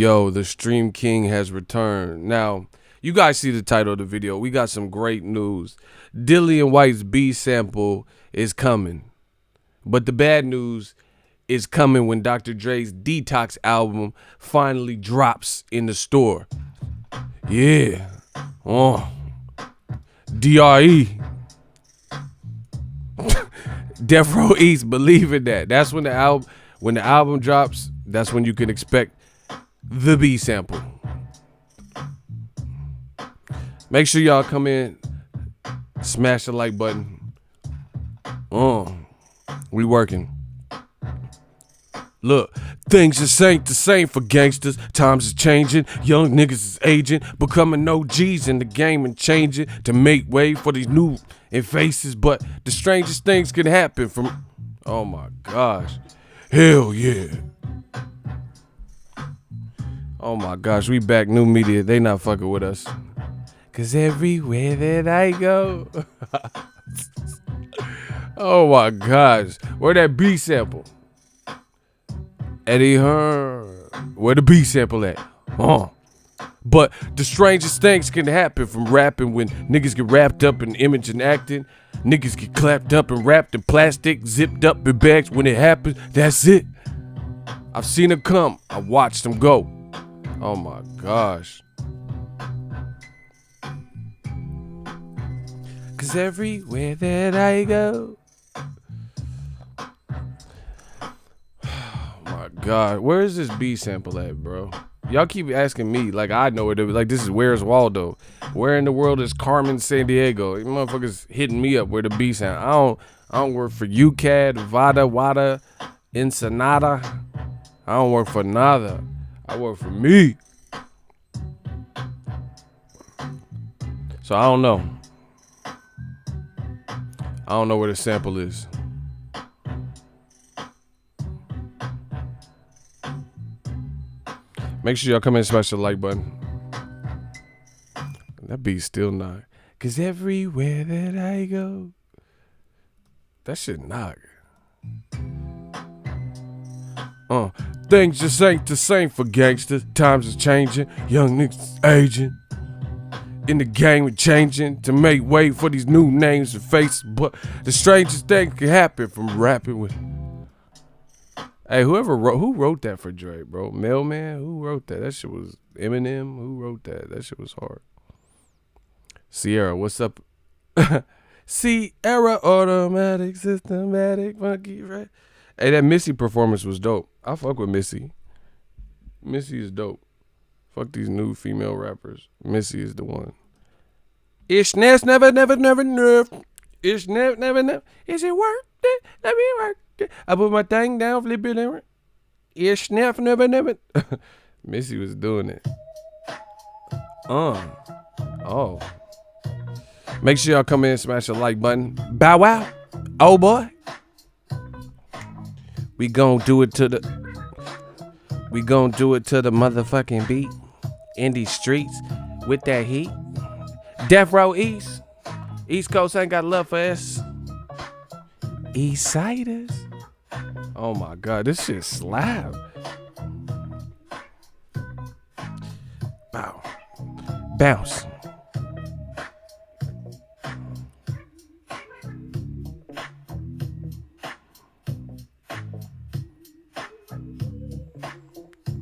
Yo, the Stream King has returned. Now, you guys see the title of the video. We got some great news. Dillian Whyte's B sample is coming. But the bad news is coming when Dr. Dre's Detox album finally drops in the store. Yeah. DRE. Death Row East, believe in that. That's when the album drops, that's when you can expect the B sample. Make sure y'all come in, smash the like button. We working. Look, things just ain't the same for gangsters. Times is changing, young niggas is aging, becoming OGs in the game and changing to make way for these new faces. But the strangest things can happen from, oh my gosh, hell yeah. Oh my gosh, we back, new media, they not fucking with us. Cause everywhere that I go. Oh my gosh, where that B sample? Eddie Hearn, where the B sample at? But the strangest things can happen from rapping when niggas get wrapped up in image and acting. Niggas get clapped up and wrapped in plastic, zipped up in bags. When it happens, that's it. I've seen them come, I watched them go. Oh my gosh. Cause everywhere that I go. God, where is this B sample at, bro? Y'all keep asking me like I know it. Like this is Where's Waldo? Where in the world is Carmen Sandiego? You motherfuckers hitting me up where the B sample. I don't work for UCAD, Vada, Wada, Ensenada. I don't work for nada. I work for me. So I don't know. I don't know where the sample is. Make sure y'all come in and smash the like button. That beat's still not. Cause everywhere that I go. That shit knock. Things just ain't the same for gangsters. Times is changing. Young niggas aging. In the game we're changing to make way for these new names and faces. But the strangest thing can happen from rapping with. Hey, who wrote that for Dre, bro? Mailman? Who wrote that? That shit was Eminem. Who wrote that? That shit was hard. Sierra, what's up? Sierra, automatic, systematic, funky, right? Hey, that Missy performance was dope. I fuck with Missy. Missy is dope. Fuck these new female rappers. Missy is the one. It's never. It's never. Is it worth it? Let me work. I put my thing down, flip it in. It's never. Missy was doing it. Oh. Make sure y'all come in and smash the like button. Bow wow. Oh boy. We gon' do it to the motherfucking beat. In these streets with that heat. Death Row East. East Coast ain't got love for us. East Siders. Oh my God, this shit slap. Bow. Bounce.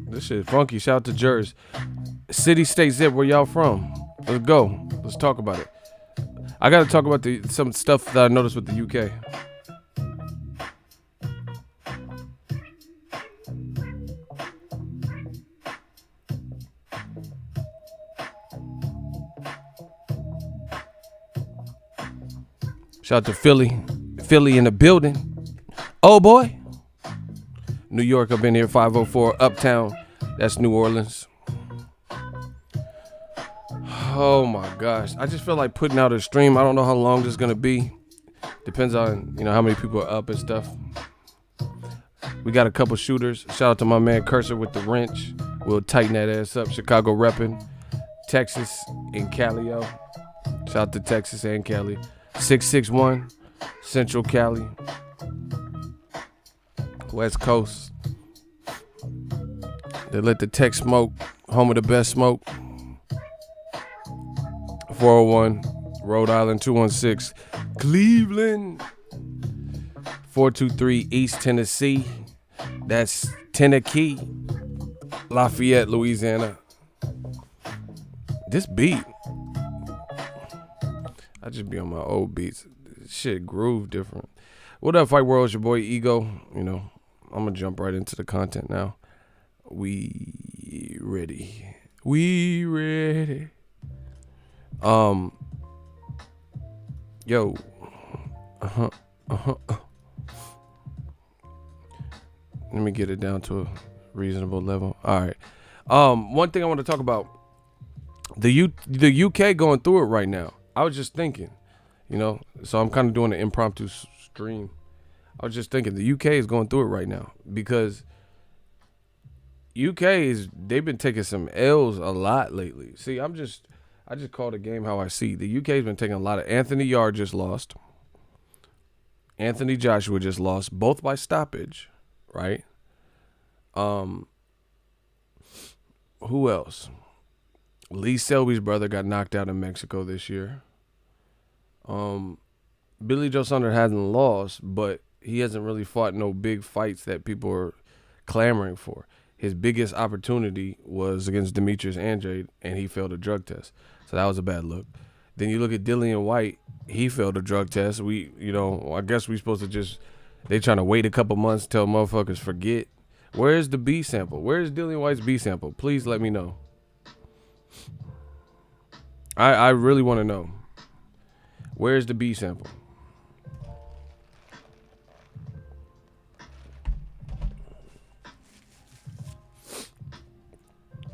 This shit funky. Shout out to Dre'S. City, state, zip, where y'all from? Let's go. Let's talk about it. I gotta talk about some stuff that I noticed with the UK. Shout out to Philly. Philly in the building. Oh boy. New York, I've been here. 504 Uptown. That's New Orleans. Oh my gosh. I just feel like putting out a stream. I don't know how long this is gonna be. Depends on, how many people are up and stuff. We got a couple shooters. Shout out to my man Cursor with the wrench. We'll tighten that ass up. Chicago repping. Texas and Cali, yo. Shout out to Texas and Cali. 661 Central Cali. West Coast. They let the tech smoke, home of the best smoke. 401, Rhode Island, 216, Cleveland, 423, East Tennessee. That's Tennessee, Lafayette, Louisiana. This beat, I just be on my old beats. Shit, groove different. What up, Fight World? It's your boy Ego. You know, I'm gonna jump right into the content now. We ready. Yo. Let me get it down to a reasonable level. All right. One thing I want to talk about, the UK going through it right now. I was just thinking, you know, so I'm kind of doing an impromptu stream. I was just thinking the UK is going through it right now because they've been taking some L's a lot lately. See, I just call the game how I see. The UK's been taking a lot of. Anthony Yarde just lost. Anthony Joshua just lost, both by stoppage, right? Who else? Lee Selby's brother got knocked out in Mexico this year. Billy Joe Saunders hasn't lost, but he hasn't really fought no big fights that people are clamoring for. His biggest opportunity was against Demetrius Andrade, and he failed a drug test. So that was a bad look. Then you look at Dillian Whyte, he failed a drug test. I guess we supposed to they trying to wait a couple months till motherfuckers forget. Where's the B sample? Where's Dillian Whyte's B sample? Please let me know. I really want to know. Where's the B sample?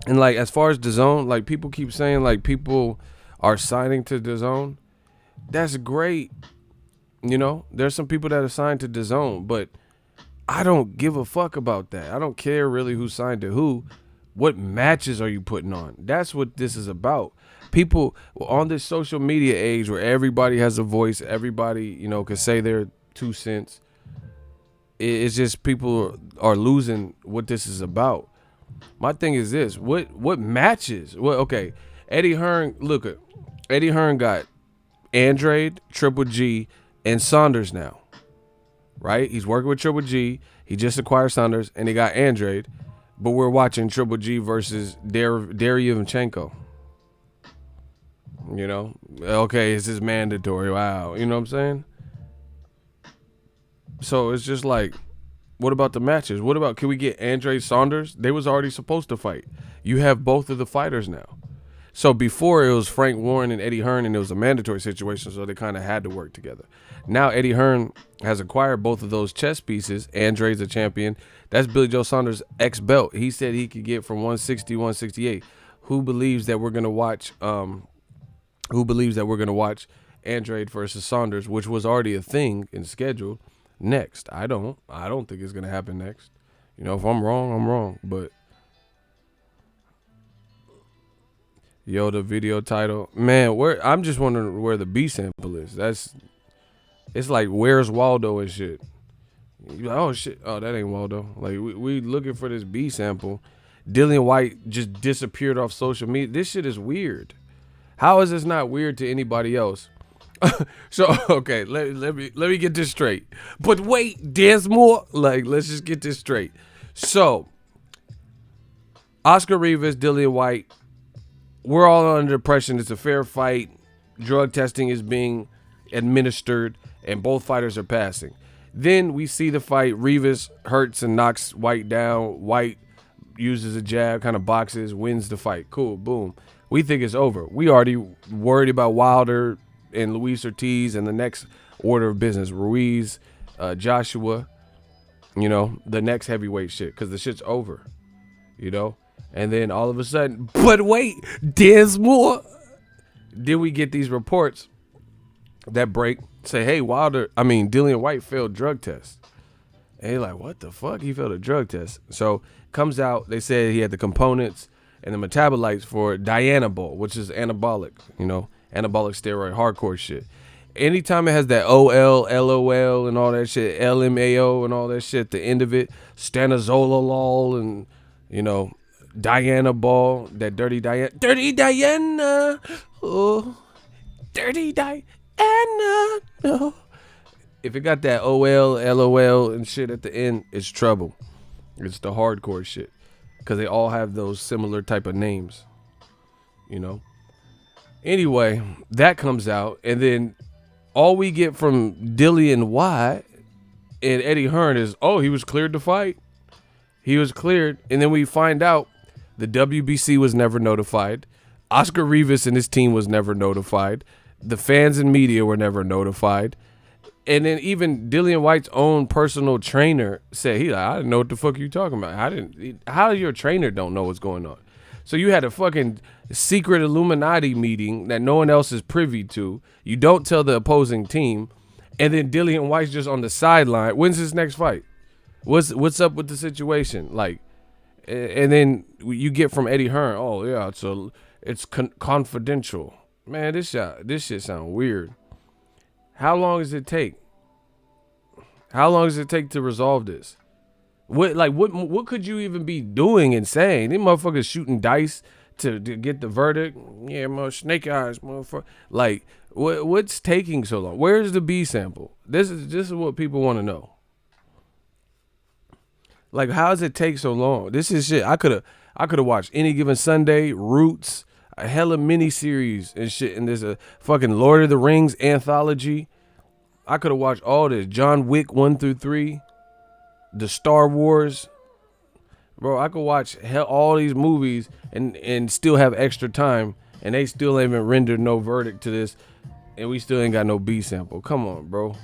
And like, as far as DAZN, like people keep saying like people are signing to DAZN. That's great. You know, there's some people that are signed to DAZN, but I don't give a fuck about that. I don't care really who signed to who. What matches are you putting on? That's what this is about. People on this social media age where everybody has a voice, everybody, you know, can say their 2 cents. It's just people are losing what this is about. My thing is this: what matches? Well, okay, Eddie Hearn. Look at Eddie Hearn got Andrade, Triple G, and Saunders now, right? He's working with Triple G. He just acquired Saunders, and he got Andrade. But we're watching Triple G versus Derevyanchenko. You know, okay, this is mandatory. Wow, you know what I'm saying? So it's just like, what about the matches? What about, can we get Andrade Saunders? They was already supposed to fight. You have both of the fighters now. So before it was Frank Warren and Eddie Hearn, and it was a mandatory situation, so they kind of had to work together. Now Eddie Hearn has acquired both of those chess pieces. Andrade's a champion. That's Billy Joe Saunders' ex-belt. He said he could get from 160, 168. Who believes that we're gonna watch? Andrade versus Saunders, which was already a thing in schedule, next? I don't think it's gonna happen next. You know, if I'm wrong, I'm wrong. But yo, the video title, man, I'm just wondering where the B sample is. It's like, where's Waldo and shit. You're like, oh shit, oh, that ain't Waldo. Like, we looking for this B sample. Dillian Whyte just disappeared off social media. This shit is weird. How is this not weird to anybody else? So, okay, let me get this straight. But wait, there's more. Like, let's just get this straight. So, Oscar Rivas, Dillian Whyte, we're all under the impression it's a fair fight. Drug testing is being administered, and both fighters are passing. Then we see the fight. Rivas hurts and knocks Whyte down. Whyte uses a jab, kind of boxes, wins the fight. Cool, boom. We think it's over. We already worried about Wilder and Luis Ortiz and the next order of business. Ruiz, Joshua, you know, the next heavyweight shit, because the shit's over, you know? And then all of a sudden, but wait, there's more. Then we get these reports that break, say, hey, Dillian Whyte failed drug tests. And you're like, what the fuck? He failed a drug test. So comes out, they said he had the components and the metabolites for Dianabol, which is anabolic, you know, anabolic steroid, hardcore shit. Anytime it has that OL, LOL, and all that shit, LMAO and all that shit, the end of it, stanozolol and, you know, Diana Ball, that dirty Diana, oh, dirty Diana, no. If it got that OL, LOL and shit at the end, it's trouble. It's the hardcore shit. Because they all have those similar type of names, you know. Anyway, that comes out, and then all we get from Dillian Whyte and Eddie Hearn is, oh, he was cleared to fight. He was cleared, and then we find out the WBC was never notified. Oscar Rivas and his team was never notified. The fans and media were never notified. And then even Dillian Whyte's own personal trainer said, I didn't know what the fuck you talking about. How your trainer don't know what's going on? So you had a fucking secret Illuminati meeting that no one else is privy to. You don't tell the opposing team. And then Dillian Whyte's just on the sideline. When's his next fight? What's up with the situation? Like, and then you get from Eddie Hearn, oh yeah, it's confidential. Man, this shit sound weird. How long does it take? How long does it take to resolve this? What could you even be doing and saying? These motherfuckers shooting dice to get the verdict. Yeah, snake eyes, motherfucker. Like, what's taking so long? Where's the B sample? This is what people want to know. Like, how does it take so long? This is shit. I could have watched Any Given Sunday, Roots, a hella miniseries and shit, and there's a fucking Lord of the Rings anthology. I could have watched all this. John Wick 1 through 3, the Star Wars. Bro, I could watch all these movies and still have extra time, and they still ain't even rendered no verdict to this, and we still ain't got no B sample. Come on, bro.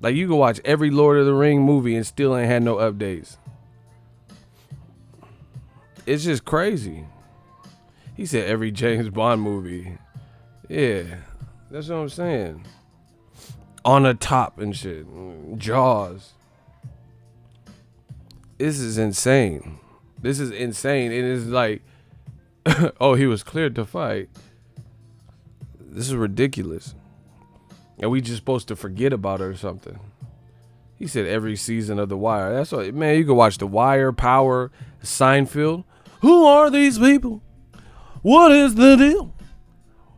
Like, you can watch every Lord of the Ring movie and still ain't had no updates. It's just crazy. He said every James Bond movie. Yeah, that's what I'm saying. On the top and shit. Jaws. This is insane. This is insane. It is like, oh, he was cleared to fight. This is ridiculous. And we just supposed to forget about it or something. He said every season of The Wire. That's what, man, you can watch The Wire, Power, Seinfeld. Who are these people? What is the deal?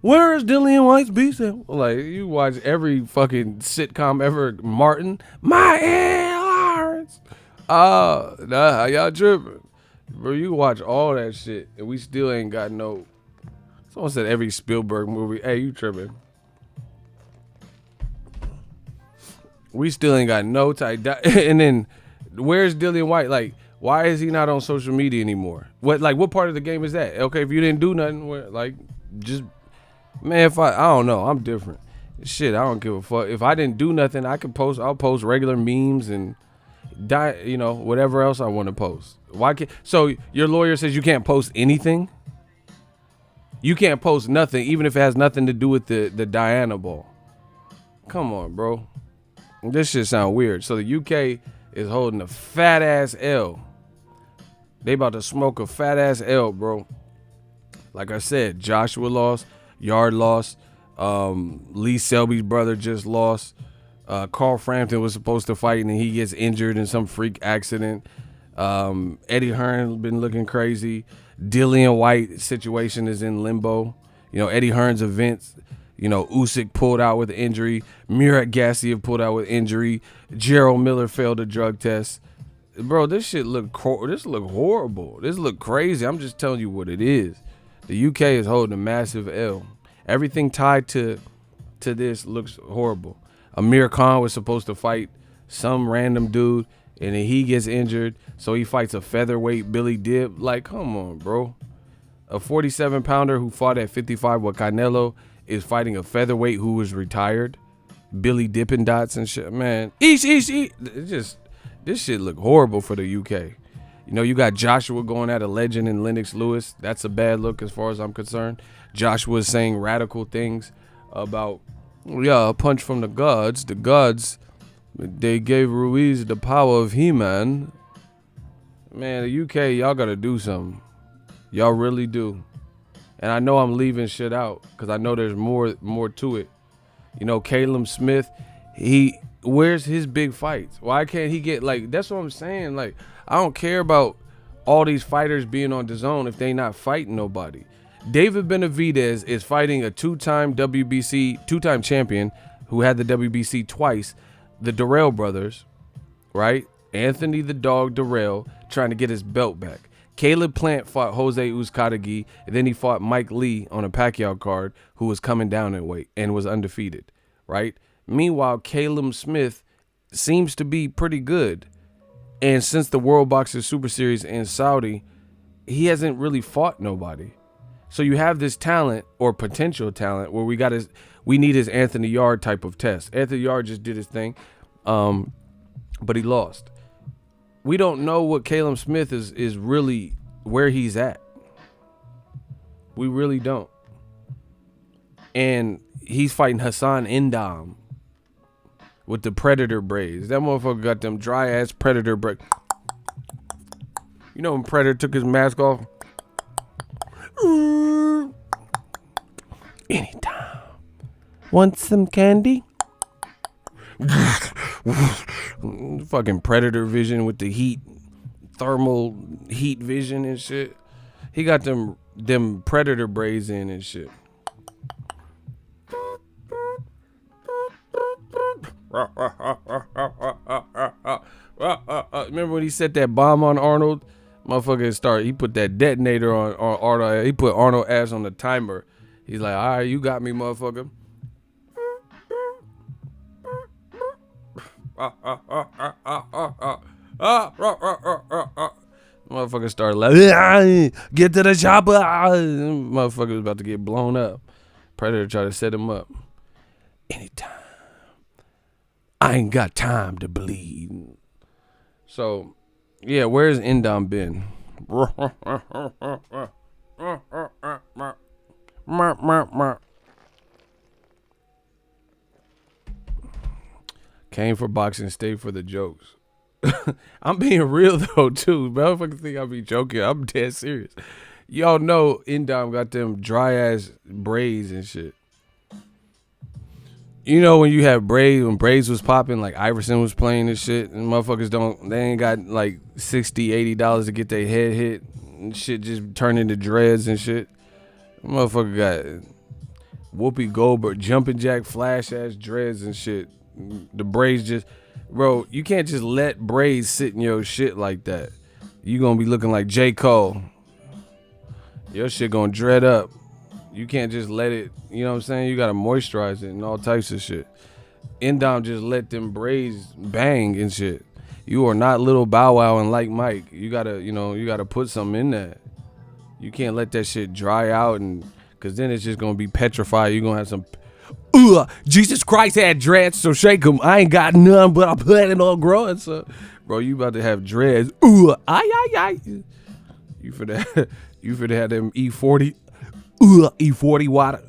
Where is Dillian Whyte's B sample? Like, you watch every fucking sitcom ever. Martin. My Lawrence. Nah, y'all tripping. Bro, you watch all that shit and we still ain't got no. Someone said every Spielberg movie. Hey, you tripping. We still ain't got no type. And then, where's Dillian Whyte? Like, why is he not on social media anymore? What part of the game is that? Okay, if you didn't do nothing, like, just, man, if I don't know, I'm different. Shit, I don't give a fuck. If I didn't do nothing, I'll post regular memes and whatever else I want to post. Why can't? So your lawyer says you can't post anything? You can't post nothing, even if it has nothing to do with the Diana Ball. Come on, bro. This shit sound weird. So the UK is holding a fat ass L. They about to smoke a fat ass L, bro. Like I said, Joshua lost, Yard lost, Lee Selby's brother just lost. Carl Frampton was supposed to fight and he gets injured in some freak accident. Eddie Hearn been looking crazy. Dillian Whyte situation is in limbo. Eddie Hearn's events. Usyk pulled out with injury. Murat Gassiev pulled out with injury. Gerald Miller failed a drug test. Bro, this look horrible. This look crazy. I'm just telling you what it is. The UK is holding a massive L. Everything tied to this looks horrible. Amir Khan was supposed to fight some random dude, and then he gets injured, so he fights a featherweight Billy Dib. Like, come on, bro. A 47-pounder who fought at 55 with Canelo is fighting a featherweight who was retired. Billy Dippin' Dots and shit. Man, eat. This shit look horrible for the UK. You got Joshua going at a legend in Lennox Lewis. That's a bad look as far as I'm concerned. Joshua's saying radical things about, a punch from the gods. The gods, they gave Ruiz the power of He-Man. Man, the UK, y'all got to do something. Y'all really do. And I know I'm leaving shit out because I know there's more to it. Caleb Smith, he Where's his big fights? Why can't he get, like, that's what I'm saying. Like, I don't care about all these fighters being on DAZN if they not fighting nobody. David Benavidez is fighting a two-time champion who had the WBC twice, the Durrell brothers, right? Anthony the Dog Durrell trying to get his belt back. Caleb Plant fought Jose Uzcategui, and then he fought Mike Lee on a Pacquiao card who was coming down in weight and was undefeated, right? Meanwhile, Caleb Smith seems to be pretty good. And since the World Boxing Super Series in Saudi, he hasn't really fought nobody. So you have this talent or potential talent where we need his Anthony Yarde type of test. Anthony Yarde just did his thing, but he lost. We don't know what Caleb Smith is really where he's at. We really don't. And he's fighting Hassan Endam with the Predator braids. That motherfucker got them dry ass Predator braids. You know when Predator took his mask off? Anytime. Want some candy? Fucking Predator vision with the heat, thermal heat vision and shit. He got them Predator braids in and shit. Remember when he set that bomb on Arnold? Motherfucker he put that detonator on Arnold. He put Arnold ass on the timer. He's like, all right, you got me, motherfucker. Motherfucker started like, get to the chopper. Motherfucker was about to get blown up. Predator tried to set him up. Anytime. I ain't got time to bleed. So, yeah, where's Endam been? Came for boxing, stayed for the jokes. I'm being real though too. Motherfuckers think I be joking. I'm dead serious. Y'all know Endam got them dry ass braids and shit. You know when you have braids, when braids was popping, like Iverson was playing and shit, and motherfuckers they ain't got like $60, $80 to get their head hit, and shit just turned into dreads and shit. Motherfucker got Whoopi Goldberg, jumping jack, flash ass dreads and shit. The braids just, bro, you can't just let braids sit in your shit like that. You gonna be looking like J. Cole. Your shit gonna dread up. You can't just let it, you know what I'm saying? You gotta moisturize it and all types of shit. Endam just let them braids bang and shit. You are not Little Bow Wow and Like Mike. You gotta put something in that. You can't let that shit dry out, and cause then it's just gonna be petrified. You're gonna have some, Jesus Christ had dreads, so shake them. I ain't got none, but I put it on growing. So, bro, you about to have dreads. Ay. You for that? You for to have them E40. E40 water.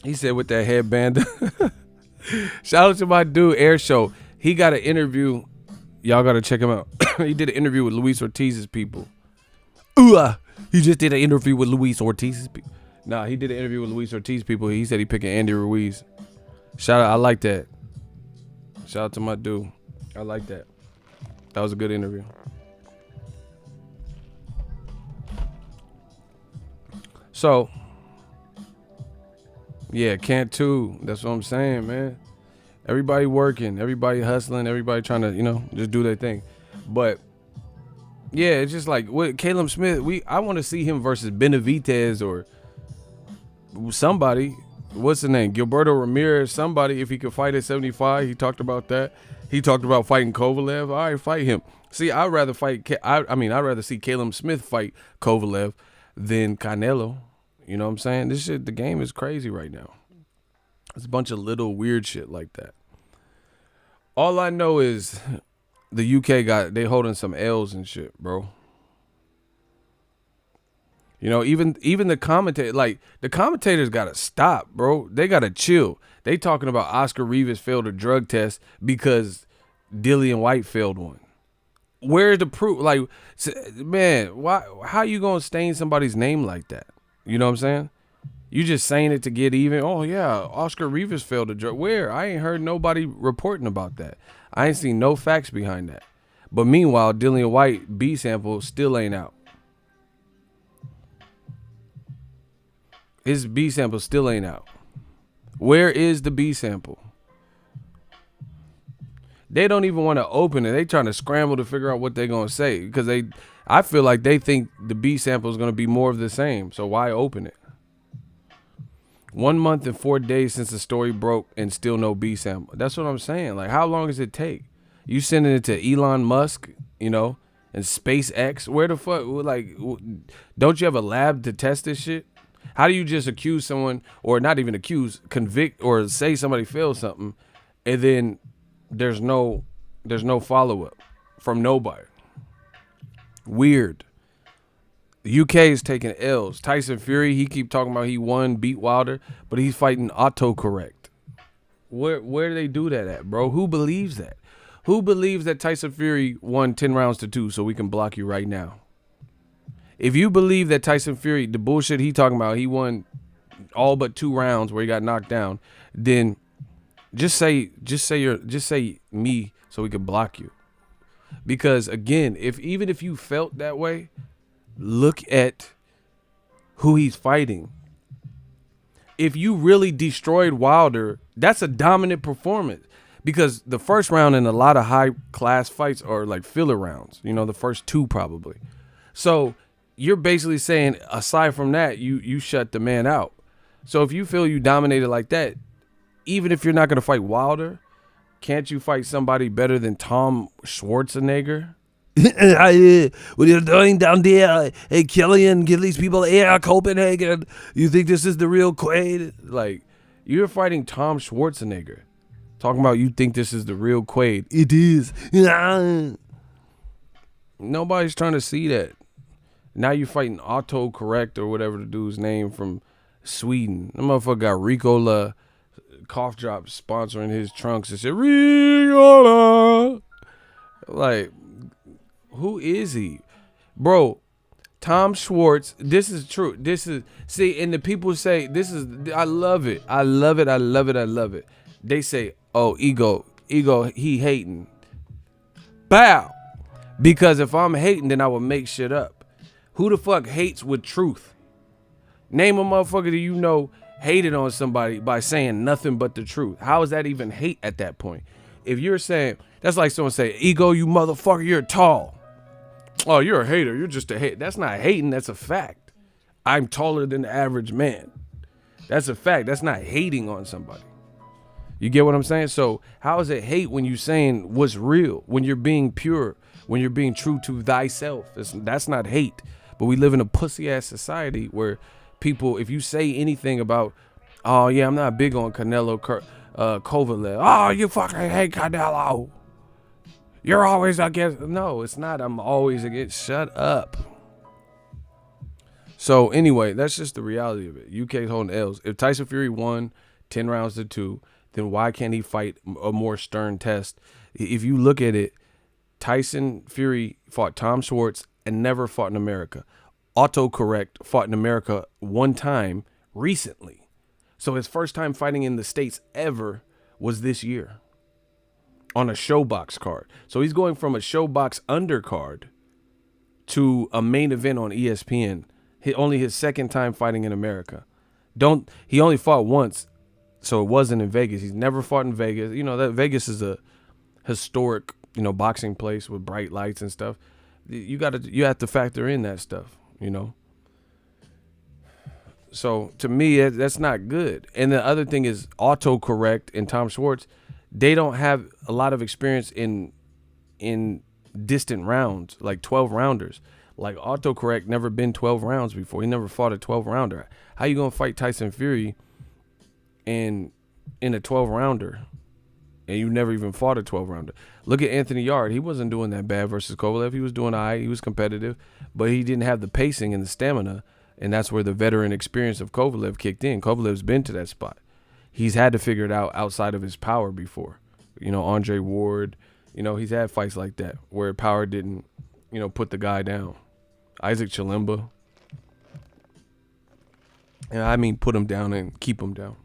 He said with that headband. Shout out to my dude Air Show. He got an interview. Y'all gotta check him out. He did an interview with Luis Ortiz's people. He just did an interview with Luis Ortiz's people. Nah, he did an interview with Luis Ortiz's people. He said he picking Andy Ruiz. Shout out, I like that. Shout out to my dude. I like that. That was a good interview. So, yeah, can't too. That's what I'm saying, man. Everybody working, everybody hustling, everybody trying to, just do their thing. But yeah, it's just like with Caleb Smith, I want to see him versus Benavidez or somebody. What's the name? Gilberto Ramirez, somebody, if he could fight at 75. He talked about that. He talked about fighting Kovalev. All right, fight him. See, I'd rather see Caleb Smith fight Kovalev than Canelo. You know what I'm saying? The game is crazy right now. It's a bunch of little weird shit like that. All I know is the UK they holding some L's and shit, bro. Even the commentators gotta stop, bro. They gotta chill. They talking about Oscar Rivas failed a drug test because Dillian Whyte failed one. Where's the proof? Like, man, why? How you gonna stain somebody's name like that? You know what I'm saying? You just saying it to get even. Oh yeah, Oscar Rivas failed a drug. Where? I ain't heard nobody reporting about that. I ain't seen no facts behind that. But meanwhile, Dillian Whyte B sample still ain't out. His B sample still ain't out. Where is the B sample? They don't even want to open it. They trying to scramble to figure out what they're gonna say because I feel like they think the B sample is gonna be more of the same. So why open it? 1 month and 4 days since the story broke and still no B sample. That's what I'm saying. Like, how long does it take? You sending it to Elon Musk, and SpaceX? Where the fuck? Like, don't you have a lab to test this shit? How do you just accuse someone, or not even accuse, convict, or say somebody failed something, and then there's no follow up from nobody? Weird. The UK is taking L's. Tyson Fury, he keep talking about he won, beat Wilder, but he's fighting autocorrect. Where do they do that at, bro? Who believes that? Who believes that Tyson Fury won 10 rounds to 2 so we can block you right now? If you believe that Tyson Fury, the bullshit he talking about, he won all but 2 rounds where he got knocked down, then just say me so we can block you. Because again, even if you felt that way, look at who he's fighting. If you really destroyed Wilder, that's a dominant performance. Because the first round in a lot of high class fights are like filler rounds. The first 2 probably. So you're basically saying, aside from that, you shut the man out. So if you feel you dominated like that, even if you're not going to fight Wilder, can't you fight somebody better than Tom Schwarzenegger? What you're doing down there, hey, Killian, give these people air, Copenhagen. You think this is the real Quaid? Like, you're fighting Tom Schwarzenegger. Talking about you think this is the real Quaid. It is. Nobody's trying to see that. Now you're fighting autocorrect or whatever the dude's name from Sweden. That motherfucker got Ricola cough drop sponsoring his trunks and said, Ricola. Like, who is he? Bro, Tom Schwartz, this is true. And the people say, I love it. I love it. I love it. I love it. They say, oh, ego, he hating. Bow. Because if I'm hating, then I will make shit up. Who the fuck hates with truth? Name a motherfucker that hated on somebody by saying nothing but the truth. How is that even hate at that point? If you're saying, that's like someone say, ego, you motherfucker, you're tall. Oh, you're a hater. You're just a hater. That's not hating. That's a fact. I'm taller than the average man. That's a fact. That's not hating on somebody. You get what I'm saying? So how is it hate when you're saying what's real, when you're being pure, when you're being true to thyself? That's not hate. But we live in a pussy-ass society where people, if you say anything about, oh, yeah, I'm not big on Canelo Kovalev. Oh, you fucking hate Canelo. You're always against. No, it's not. I'm always against. Shut up. So anyway, that's just the reality of it. UK's holding L's. If Tyson Fury won 10 rounds to 2, then why can't he fight a more stern test? If you look at it, Tyson Fury fought Tom Schwartz and never fought in America. Autocorrect fought in America 1 time recently. So his first time fighting in the States ever was this year on a ShoBox card. So he's going from a ShoBox undercard to a main event on ESPN. Only his second time fighting in America. He only fought once, so it wasn't in Vegas. He's never fought in Vegas. That Vegas is a historic, boxing place with bright lights and stuff. You have to factor in that stuff, So to me, that's not good. And the other thing is autocorrect and Tom Schwartz, they don't have a lot of experience in distant rounds, like 12 rounders. Like autocorrect never been 12 rounds before. He never fought a 12 rounder. How you gonna fight Tyson Fury in a 12 rounder? And you never even fought a 12 rounder. Look at Anthony Yarde. He wasn't doing that bad versus Kovalev. He was doing all right. He was competitive, but he didn't have the pacing and the stamina. And that's where the veteran experience of Kovalev kicked in. Kovalev's been to that spot. He's had to figure it out outside of his power before. Andre Ward, You know, he's had fights like that where power didn't, you know, put the guy down. Isaac Chilemba. And I mean put him down and keep him down.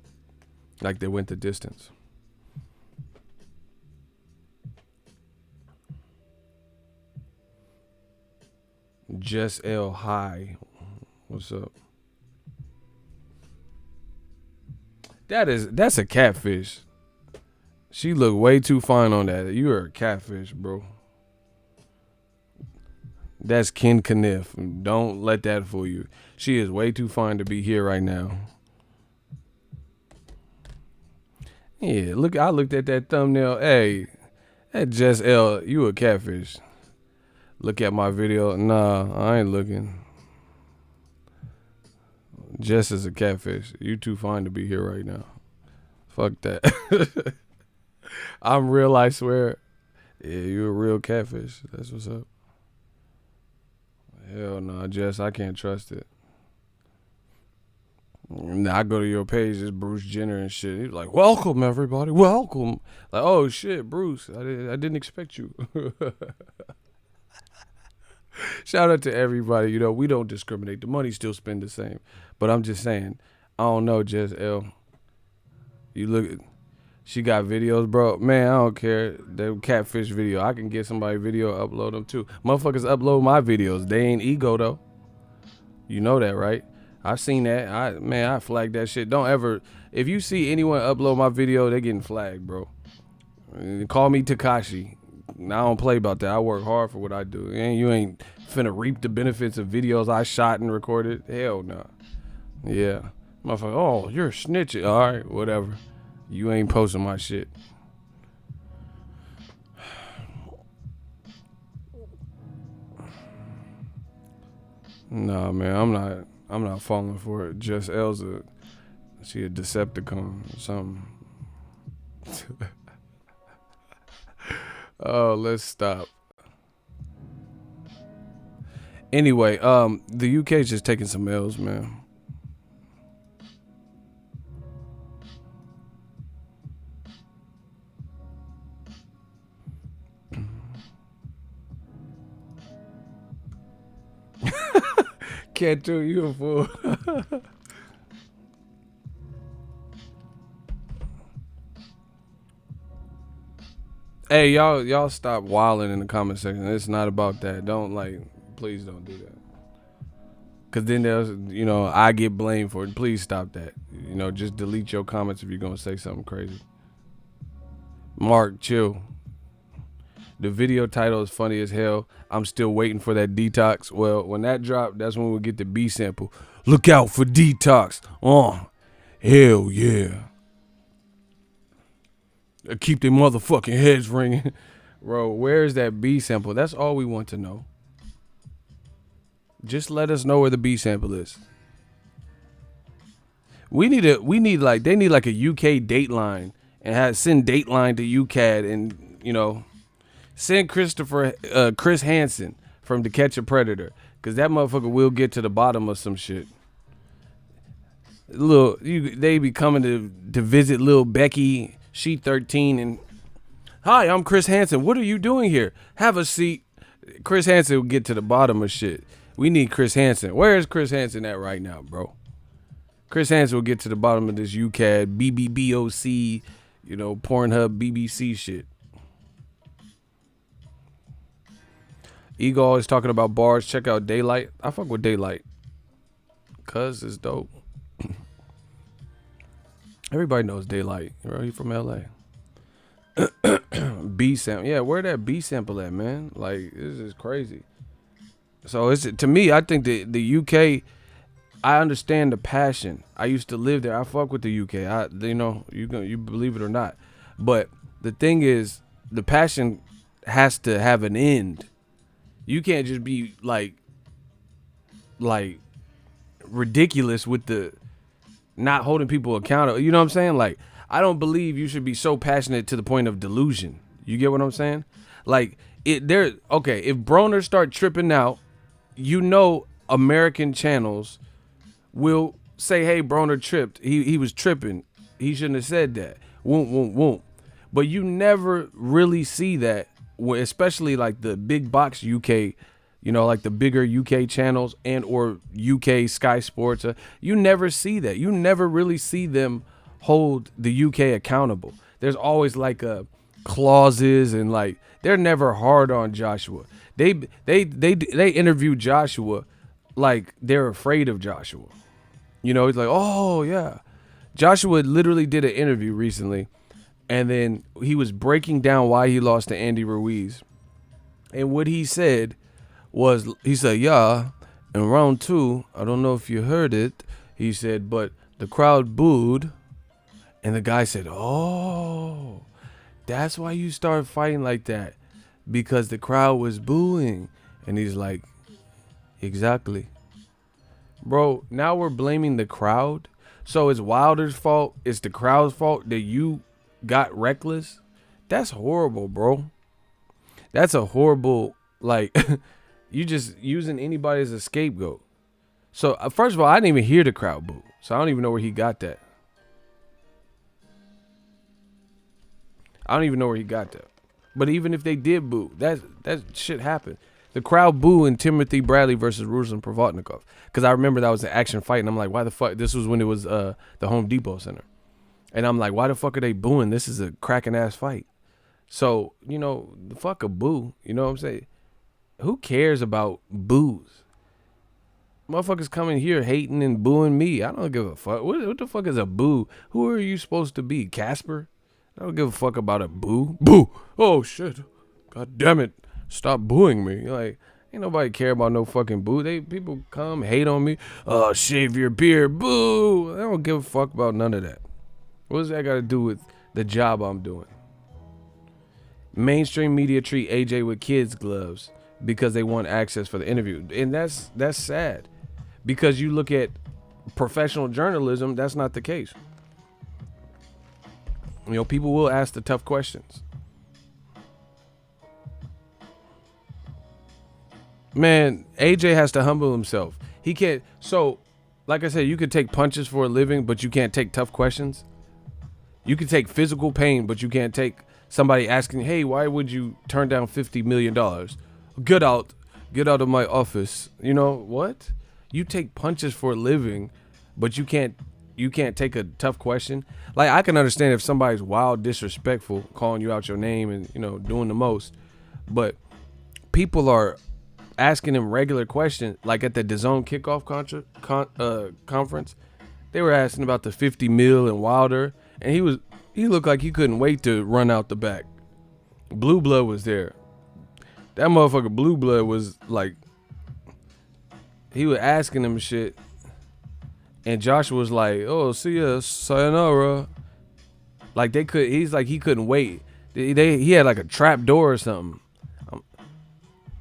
Like they went the distance. Jess L. High. What's up? That's a catfish. She looked way too fine on that. You are a catfish, bro. That's Ken Kniff. Don't let that fool you. She is way too fine to be here right now. Yeah, look, I looked at that thumbnail. Hey, that Jess L, you a catfish. Look at my video. Nah, I ain't looking. Jess is a catfish. You too fine to be here right now. Fuck that. I'm real, I swear. Yeah, you a real catfish. That's what's up. Hell no, Jess, I can't trust it. Now I go to your page, it's Bruce Jenner and shit. He's like, welcome everybody, welcome. Like, oh shit, Bruce, I didn't expect you. Shout out to everybody. You know, we don't discriminate. The money still spend the same. But I'm just saying, I don't know, Jess L. You look, she got videos, bro. Man, I don't care. The catfish video. I can get somebody video, upload them too. Motherfuckers upload my videos. They ain't ego though. You know that, right? I've seen that. I flagged that shit. Don't ever, if you see anyone upload my video, they getting flagged, bro. Call me Takashi. I don't play about that. I work hard for what I do. And you ain't finna reap the benefits of videos I shot and recorded. Hell no. Yeah. Motherfucker, oh, you're snitching. All right, whatever. You ain't posting my shit. Nah, man, I'm not falling for it. Just Elsa, she a Decepticon or something. Oh, let's stop. Anyway, the UK is just taking some L's, man. Can't do you a fool. Hey, y'all stop wilding in the comment section. It's not about that. Please don't do that. Cause then there's, you know, I get blamed for it. Please stop that. You know, just delete your comments if you're gonna say something crazy. Mark, chill. The video title is funny as hell. I'm still waiting for that Detox. Well, when that dropped, that's when we'll get the B sample. Look out for Detox. Hell yeah. Keep their motherfucking heads ringing. Bro, where's that B sample? That's all we want to know. Just let us know where the B sample is. They need like a UK Dateline and send Dateline to UCAD and, you know, send Chris Hansen from To Catch a Predator, cause that motherfucker will get to the bottom of some shit. They be coming to visit Lil Becky, she 13, and hi, I'm Chris Hansen. What are you doing here? Have a seat. Chris Hansen will get to the bottom of shit. We need Chris Hansen. Where is Chris Hansen at right now, bro? Chris Hansen will get to the bottom of this UCAD, BBBOC, you know, Pornhub, BBC shit. Ego always talking about bars. Check out Daylight. I fuck with Daylight. Cuz it's dope. Everybody knows Daylight. Bro, he from LA. B sample. Yeah, where that B sample at, man? Like, this is crazy. So to me, I think the UK, I understand the passion. I used to live there. I fuck with the UK. You believe it or not. But the thing is, the passion has to have an end. You can't just be like ridiculous with the not holding people accountable. You know what I'm saying? Like, I don't believe you should be so passionate to the point of delusion. You get what I'm saying? Like, if Broner start tripping out, you know, American channels will say, hey, Broner tripped. He was tripping. He shouldn't have said that. Won't. But you never really see that especially like the big box UK, like the bigger UK channels and or UK Sky Sports, you never see that. You never really see them hold the UK accountable. There's always like clauses and like they're never hard on Joshua. They interview Joshua like they're afraid of Joshua. He's like, oh yeah. Joshua literally did an interview recently, and then he was breaking down why he lost to Andy Ruiz. And what he said was, he said, yeah, in round 2, I don't know if you heard it, he said, but the crowd booed. And the guy said, oh, that's why you started fighting like that, because the crowd was booing. And he's like, exactly. Bro, now we're blaming the crowd. So it's Wilder's fault, it's the crowd's fault that you got reckless. That's horrible, bro. That's a horrible, like, you just using anybody as a scapegoat. So first of all, I didn't even hear the crowd boo, so I don't even know where he got that. But even if they did boo, that shit happened. The crowd boo in Timothy Bradley versus Ruslan Provodnikov, because I remember that was an action fight, and I'm like, why the fuck? This was when it was the Home Depot Center, and I'm like, why the fuck are they booing? This is a cracking ass fight. So the fuck a boo. You know what I'm saying? Who cares about boos? Motherfuckers coming here hating and booing me. I don't give a fuck. What the fuck is a boo? Who are you supposed to be, Casper? I don't give a fuck about a boo. Boo. Oh shit. God damn it. Stop booing me. Like, ain't nobody care about no fucking boo. People come hate on me. Oh, shave your beard. Boo. I don't give a fuck about none of that. What does that got to do with the job I'm doing? Mainstream media treat AJ with kids gloves because they want access for the interview. And that's sad. Because you look at professional journalism, that's not the case. People will ask the tough questions. Man, AJ has to humble himself. He can't. So, like I said, you can take punches for a living, but you can't take tough questions. You can take physical pain, but you can't take somebody asking, hey, why would you turn down $50 million? Get out of my office. What? You take punches for a living, but you can't take a tough question. Like, I can understand if somebody's wild disrespectful, calling you out your name and, doing the most. But people are asking him regular questions, like at the DAZN kickoff conference. They were asking about the 50 mil and Wilder, and he looked like he couldn't wait to run out the back. Blue Blood was there. That motherfucker Blue Blood was like, he was asking him shit, and Joshua was like, oh, see ya, sayonara. Like he couldn't wait. He had like a trap door or something.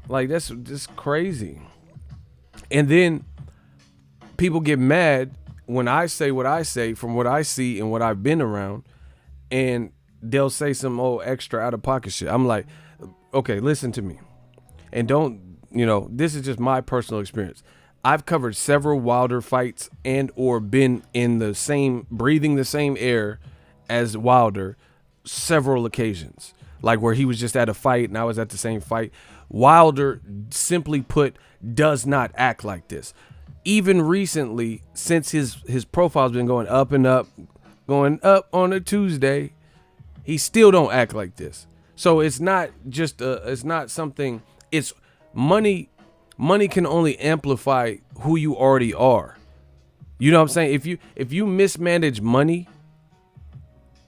Like, that's just crazy. And then people get mad when I say what I say from what I see and what I've been around, and they'll say some old extra out of pocket shit. I'm like, okay, listen to me. And don't, this is just my personal experience. I've covered several Wilder fights and or been in breathing the same air as Wilder several occasions. Like where he was just at a fight and I was at the same fight. Wilder, simply put, does not act like this. Even recently, since his profile's been going up and up, going up on a Tuesday, he still don't act like this. So it's not just it's not something. It's money. Money can only amplify who you already are. You know what I'm saying? If you mismanage money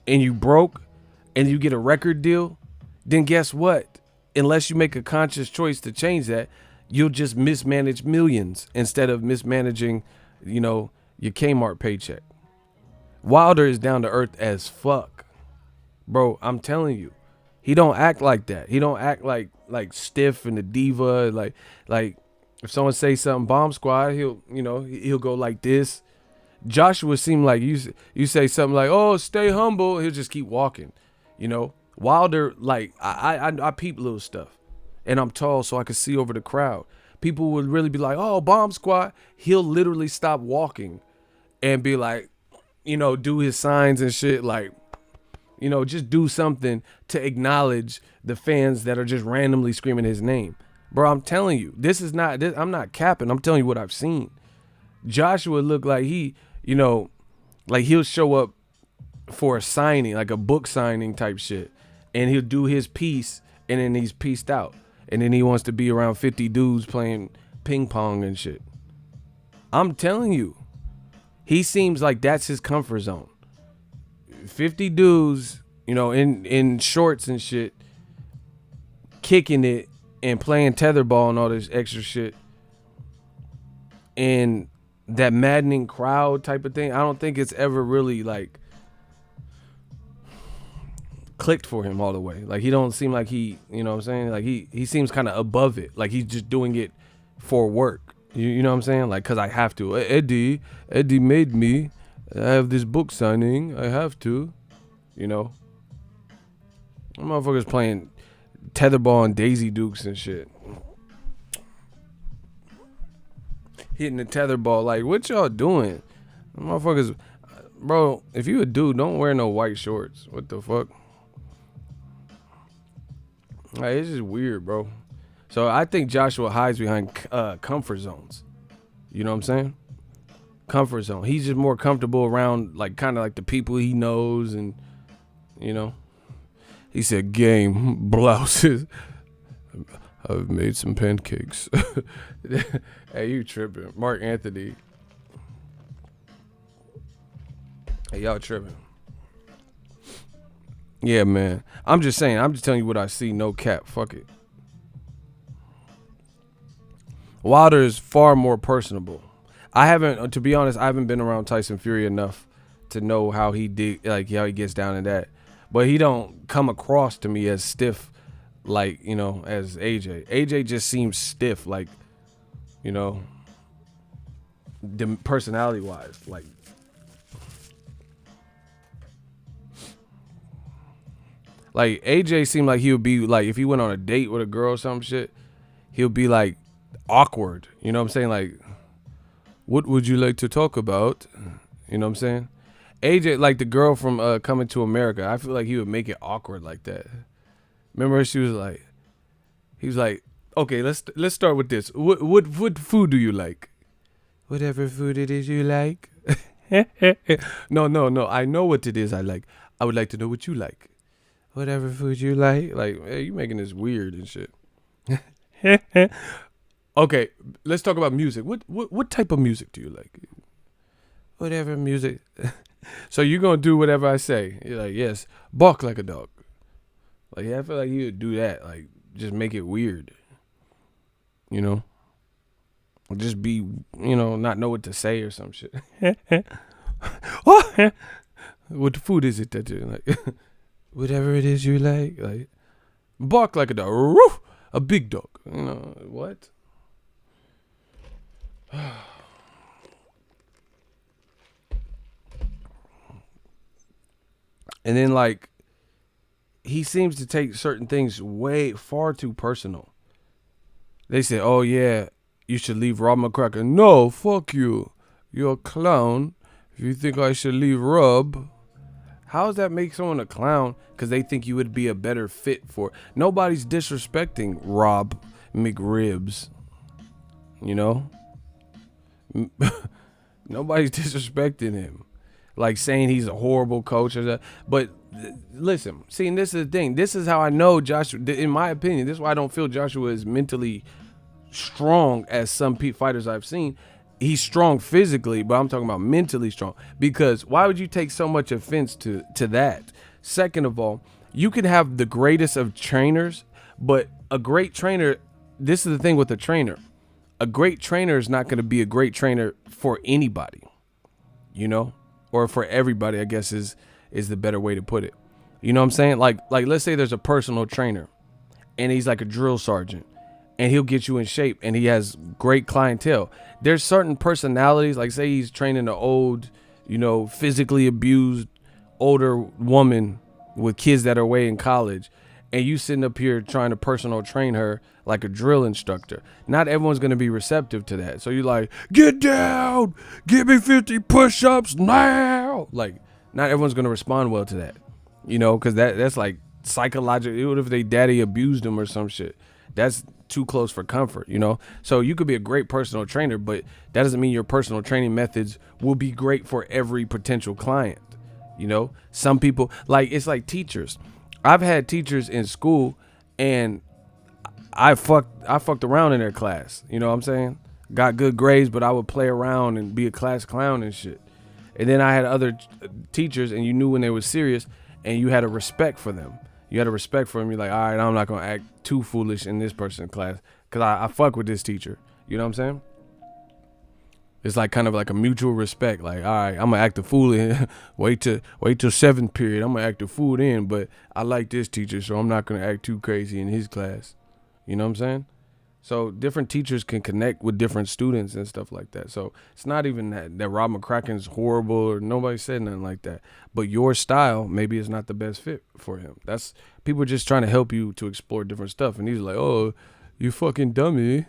and you broke and you get a record deal, then guess what? Unless you make a conscious choice to change that, you'll just mismanage millions instead of mismanaging, your Kmart paycheck. Wilder is down to earth as fuck. Bro, I'm telling you. He don't act like that. He don't act like stiff and a diva. Like if someone say something bomb squad, he'll go like this. Joshua seemed like you say something like, oh, stay humble. He'll just keep walking, Wilder, like, I peep little stuff, and I'm tall, so I can see over the crowd. People would really be like, oh, bomb squad. He'll literally stop walking and be like, do his signs and shit, like, You know, just do something to acknowledge the fans that are just randomly screaming his name. Bro, I'm telling you, I'm not capping. I'm telling you what I've seen. Joshua looked like like he'll show up for a signing, like a book signing type shit. And he'll do his piece and then he's pieced out. And then he wants to be around 50 dudes playing ping pong and shit. I'm telling you, he seems like that's his comfort zone. 50 dudes, in shorts and shit, kicking it and playing tetherball and all this extra shit. And that maddening crowd type of thing, I don't think it's ever really like clicked for him all the way. Like he don't seem like he, you know what I'm saying? Like he seems kind of above it. Like he's just doing it for work. You know what I'm saying? Like, cause I have to. Eddie made me. I have this book signing. I have to. Motherfuckers playing tetherball and Daisy Dukes and shit. Hitting the tetherball. Like, what y'all doing? Motherfuckers, bro, if you a dude, don't wear no white shorts. What the fuck? Like, it's just weird, bro. So I think Joshua hides behind comfort zones. You know what I'm saying? Comfort zone. He's just more comfortable around like kind of like the people he knows, and he said game blouses. I've made some pancakes. Hey, you tripping. Mark Anthony. Hey, y'all tripping. Yeah, man. I'm just saying. I'm just telling you what I see. No cap. Fuck it. Wilder is far more personable. To be honest, I haven't been around Tyson Fury enough to know how he how he gets down in that. But he don't come across to me as stiff, like, as AJ. AJ just seems stiff, like, personality wise, like. Like AJ seemed like he would be like, if he went on a date with a girl or some shit, he'll be like awkward. You know what I'm saying? Like, what would you like to talk about? You know what I'm saying? AJ, like the girl from Coming to America, I feel like he would make it awkward like that. Remember, he was like, okay, let's start with this. What food do you like? Whatever food it is you like. No. I know what it is I like. I would like to know what you like. Whatever food you like. Like, hey, you making this weird and shit. Okay, let's talk about music. What type of music do you like? Whatever music. So you're gonna do whatever I say. You're like, yes, bark like a dog. Like, yeah, I feel like you would do that. Like, just make it weird. Or just be, not know what to say or some shit. What food is it that you like? Whatever it is you like bark like a dog. Roof, a big dog. What? And then, like, he seems to take certain things far too personal. They say, oh, yeah, you should leave Rob McCracken. No, fuck you. You're a clown. If you think I should leave Rob. How does that make someone a clown? Because they think you would be a better fit for. Nobody's disrespecting Rob McRibs. Nobody's disrespecting him. Like saying he's a horrible coach or that. But listen, see, and this is the thing. This is how I know Joshua, in my opinion, this is why I don't feel Joshua is mentally strong as some fighters I've seen. He's strong physically, but I'm talking about mentally strong. Because why would you take so much offense to that? Second of all, you can have the greatest of trainers, but a great trainer, this is the thing with a trainer. A great trainer is not going to be a great trainer for anybody, or for everybody, I guess is the better way to put it. You know what I'm saying? Like let's say there's a personal trainer and he's like a drill sergeant and he'll get you in shape and he has great clientele. There's certain personalities, like say he's training an old, physically abused older woman with kids that are away in college, and you sitting up here trying to personal train her like a drill instructor. Not everyone's going to be receptive to that. So you're like, get down, give me 50 push-ups now. Like, not everyone's going to respond well to that. You know, because that's like psychological. What if they daddy abused them or some shit? That's too close for comfort, you know? So you could be a great personal trainer, but that doesn't mean your personal training methods will be great for every potential client. You know, some people, like, it's like teachers. I've had teachers in school and I fucked around in their class. You know what I'm saying? Got good grades, but I would play around and be a class clown and shit. And then I had other teachers, and you knew when they were serious, and you had a respect for them. You had a respect for them. You're like, all right, I'm not gonna act too foolish in this person's class, cause I fuck with this teacher. You know what I'm saying? It's like kind of like a mutual respect. Like, all right, I'm gonna act a fool in. wait till seventh period. I'm gonna act a fool in, but I like this teacher, so I'm not gonna act too crazy in his class. You know what I'm saying? So different teachers can connect with different students and stuff like that. So it's not even that Rob McCracken's horrible or nobody said nothing like that. But your style maybe is not the best fit for him. That's people are just trying to help you to explore different stuff. And he's like, oh, you fucking dummy.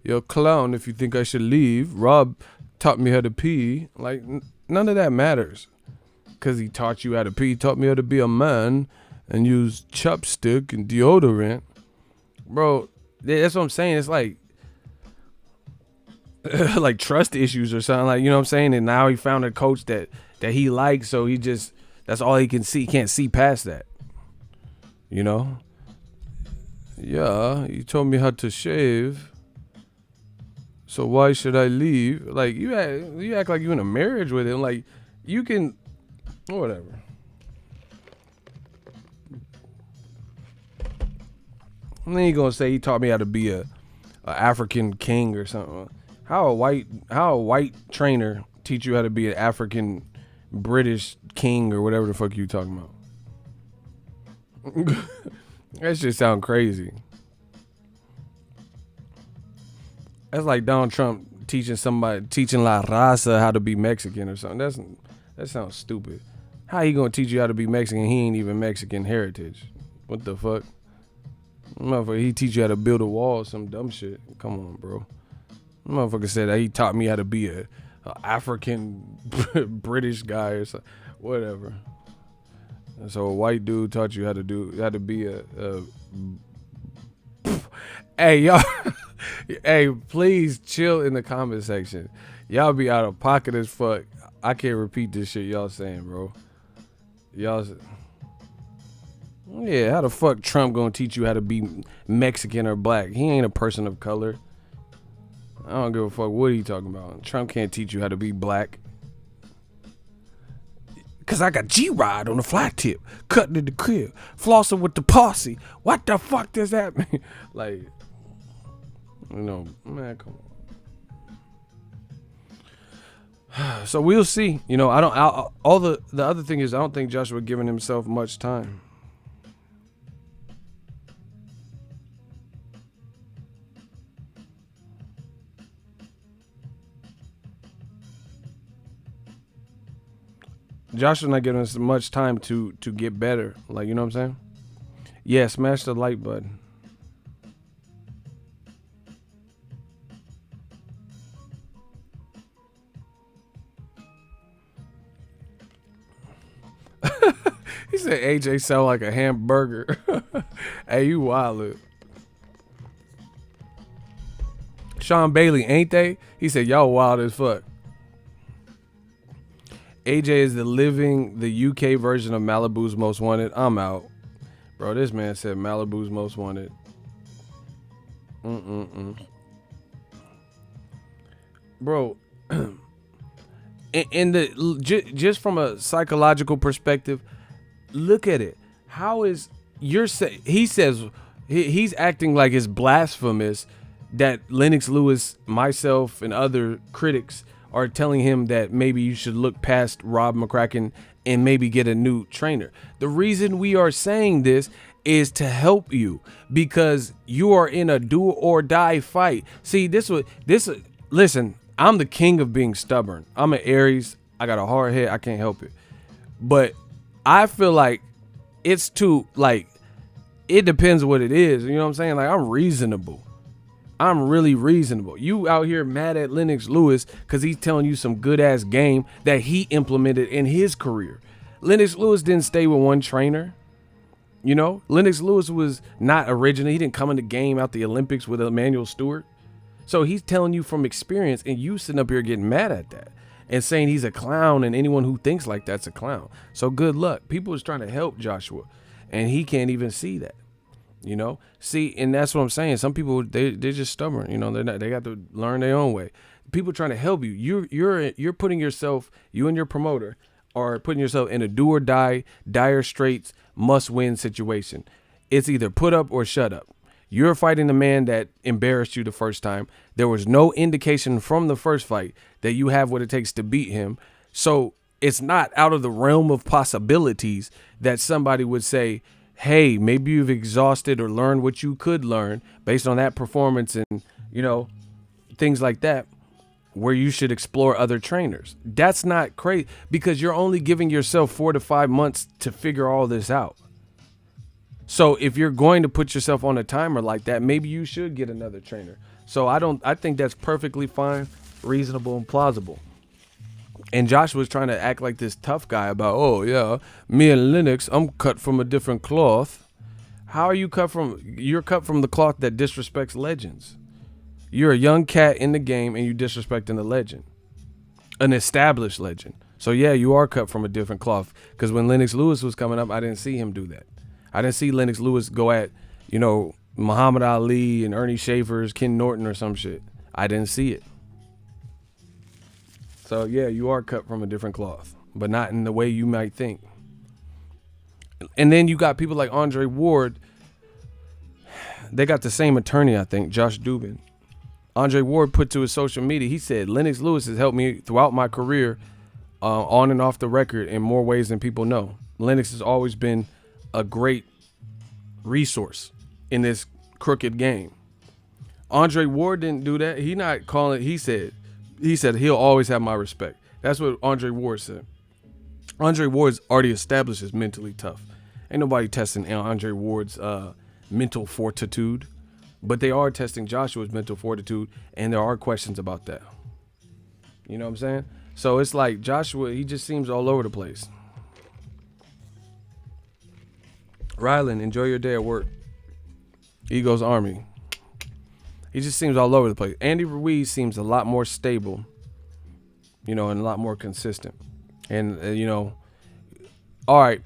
You're a clown if you think I should leave. Rob taught me how to pee. Like, none of that matters. Because he taught you how to pee. He taught me how to be a man and use chopstick and deodorant. Bro, that's what I'm saying. It's like like trust issues or something. Like, you know what I'm saying? And now he found a coach that he likes, so he just, that's all he can see. He can't see past that. You know? Yeah, you told me how to shave. So why should I leave? Like, you act like you in a marriage with him. Like, you can, whatever. And then you gonna say he taught me how to be a African king or something. How a white trainer teach you how to be an African British king or whatever the fuck you talking about? That shit sound crazy. That's like Donald Trump teaching La Raza how to be Mexican or something. That sounds stupid. How he gonna teach you how to be Mexican? He ain't even Mexican heritage. What the fuck? Motherfucker, he teach you how to build a wall or some dumb shit. Come on, bro. Motherfucker said that he taught me how to be a African British guy or something. Whatever. So a white dude taught you how to be a Hey, y'all. Hey, please chill in the comment section. Y'all be out of pocket as fuck. I can't repeat this shit y'all saying, bro. Y'all, yeah, how the fuck Trump gonna teach you how to be Mexican or black? He ain't a person of color. I don't give a fuck what he talking about. Trump can't teach you how to be black. Cause I got G-Rod on the flat tip, cutting in the crib, flossing with the posse. What the fuck does that mean? Like, you know, man, come on. So we'll see. You know, the other thing is I don't think Joshua giving himself much time. Joshua's not giving us much time to get better. Like, you know what I'm saying? Yeah, smash the like button. He said AJ sound like a hamburger. Hey, you wild. Sean Bailey, ain't they? He said, y'all wild as fuck. AJ is the UK version of Malibu's Most Wanted. I'm out. Bro, this man said Malibu's Most Wanted. Bro, just from a psychological perspective, look at it. How is he says he's acting like it's blasphemous that Lennox Lewis, myself, and other critics are telling him that maybe you should look past Rob McCracken and maybe get a new trainer. The reason we are saying this is to help you because you are in a do or die fight. See, listen, I'm the king of being stubborn. I'm an Aries. I got a hard head. I can't help it. But I feel like it's too, like, it depends what it is. You know what I'm saying? Like, I'm reasonable. I'm really reasonable. You out here mad at Lennox Lewis because he's telling you some good ass game that he implemented in his career. Lennox Lewis didn't stay with one trainer. You know, Lennox Lewis was not original. He didn't come in the game out the Olympics with Emmanuel Stewart. So he's telling you from experience, and you sitting up here getting mad at that and saying he's a clown, and anyone who thinks like that's a clown. So good luck. People is trying to help Joshua, and he can't even see that. You know, see, and that's what I'm saying. Some people they're just stubborn. You know, they got to learn their own way. People trying to help you. You're putting yourself, you and your promoter are putting yourself in a do or die, dire straits, must win situation. It's either put up or shut up. You're fighting the man that embarrassed you the first time. There was no indication from the first fight that you have what it takes to beat him. So it's not out of the realm of possibilities that somebody would say, hey, maybe you've exhausted or learned what you could learn based on that performance and, you know, things like that, where you should explore other trainers. That's not crazy, because you're only giving yourself 4 to 5 months to figure all this out. So if you're going to put yourself on a timer like that, maybe you should get another trainer. So I think that's perfectly fine, reasonable, and plausible. And Josh was trying to act like this tough guy about, oh yeah, me and Lennox, I'm cut from a different cloth. How are you cut from? You're cut from the cloth that disrespects legends. You're a young cat in the game and you disrespecting the legend, an established legend. So yeah, you are cut from a different cloth, because when Lennox Lewis was coming up, I didn't see him do that. I didn't see Lennox Lewis go at, you know, Muhammad Ali and Ernie Schaefer's Ken Norton or some shit. I didn't see it. So yeah, you are cut from a different cloth, but not in the way you might think. And then you got people like Andre Ward. They got the same attorney, I think, Josh Dubin. Andre Ward put to his social media, he said, Lennox Lewis has helped me throughout my career, on and off the record, in more ways than people know. Lennox has always been a great resource in this crooked game. Andre Ward didn't do that. He not calling. He said he'll always have my respect. That's what Andre Ward said. Andre Ward's already established as mentally tough. Ain't nobody testing Andre Ward's mental fortitude, but they are testing Joshua's mental fortitude, and there are questions about that. You know what I'm saying? So it's like Joshua, he just seems all over the place. Rylan, enjoy your day at work. Eagles Army. He just seems all over the place. Andy Ruiz seems a lot more stable, you know, and a lot more consistent. And, you know, all right,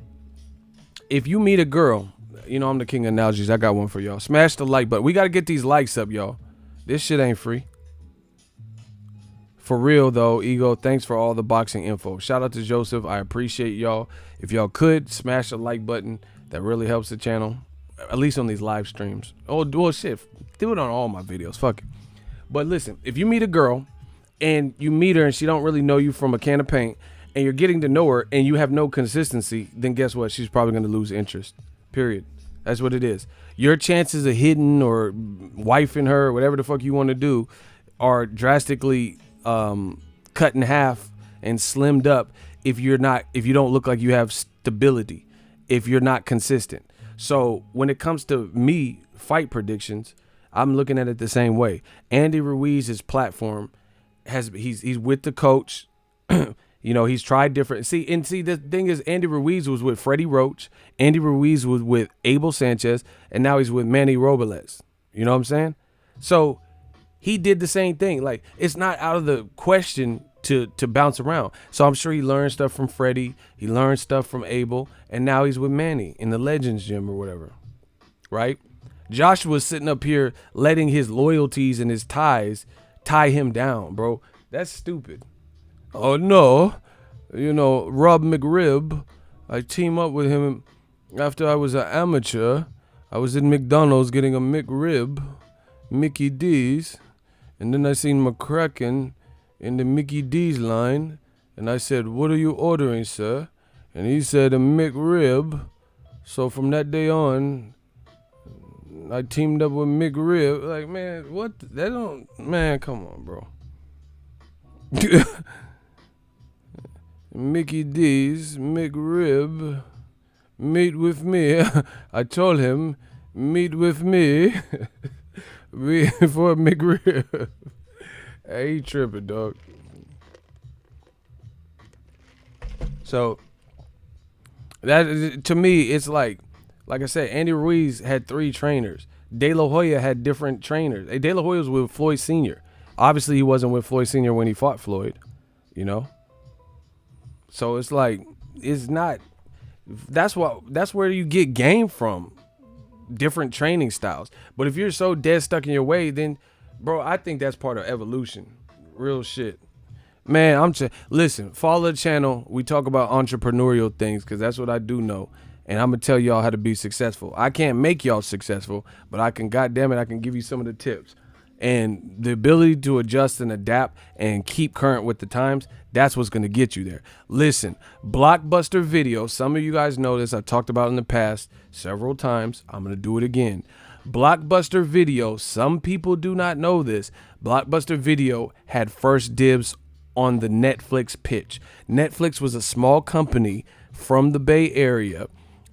if you meet a girl, you know, I'm the king of analogies. I got one for y'all. Smash the like button. We got to get these likes up, y'all. This shit ain't free. For real, though, Ego, thanks for all the boxing info. Shout out to Joseph. I appreciate y'all. If y'all could, smash the like button. That really helps the channel, at least on these live streams. Oh, well, shit. Do it on all my videos. Fuck it. But listen, if you meet a girl and you meet her and she don't really know you from a can of paint, and you're getting to know her and you have no consistency, then guess what? She's probably going to lose interest. Period. That's what it is. Your chances of hitting or wifing her, or whatever the fuck you want to do, are drastically cut in half and slimmed up if you don't look like you have stability, if you're not consistent. So when it comes to me fight predictions, I'm looking at it the same way. Andy Ruiz's platform he's with the coach. You know, he's tried different. See, the thing is, Andy Ruiz was with Freddie Roach. Andy Ruiz was with Abel Sanchez, and now he's with Manny Robles. You know what I'm saying? So he did the same thing. Like, it's not out of the question to bounce around. So I'm sure he learned stuff from Freddie. He learned stuff from Abel, and now he's with Manny in the Legends gym or whatever, right? Joshua's sitting up here letting his loyalties and his ties tie him down, bro. That's stupid. Oh, no. You know, Rob McRib, I team up with him after I was an amateur. I was in McDonald's getting a McRib, Mickey D's, and then I seen McCracken in the Mickey D's line, and I said, what are you ordering, sir? And he said, a McRib. So from that day on, I teamed up with McRib. Like, man, what? That don't, man, come on, bro. Mickey D's, McRib, meet with me. I told him, meet with me for a McRib. Hey, he tripping, dog. So, That to me, it's like I said, Andy Ruiz had 3 trainers. De La Hoya had different trainers. De La Hoya was with Floyd Sr. Obviously, he wasn't with Floyd Sr. when he fought Floyd, you know? So it's like, it's not, that's where you get game from, different training styles. But if you're so dead stuck in your way, then, bro, I think that's part of evolution. Real shit. Man, listen, follow the channel. We talk about entrepreneurial things because that's what I do know. And I'm going to tell y'all how to be successful. I can't make y'all successful, but I can, goddamn it, I can give you some of the tips. And the ability to adjust and adapt and keep current with the times, that's what's going to get you there. Listen, Blockbuster Video, some of you guys know this. I've talked about it in the past several times. I'm going to do it again. Blockbuster Video, some people do not know this. Blockbuster Video had first dibs on the Netflix pitch. Netflix was a small company from the Bay Area,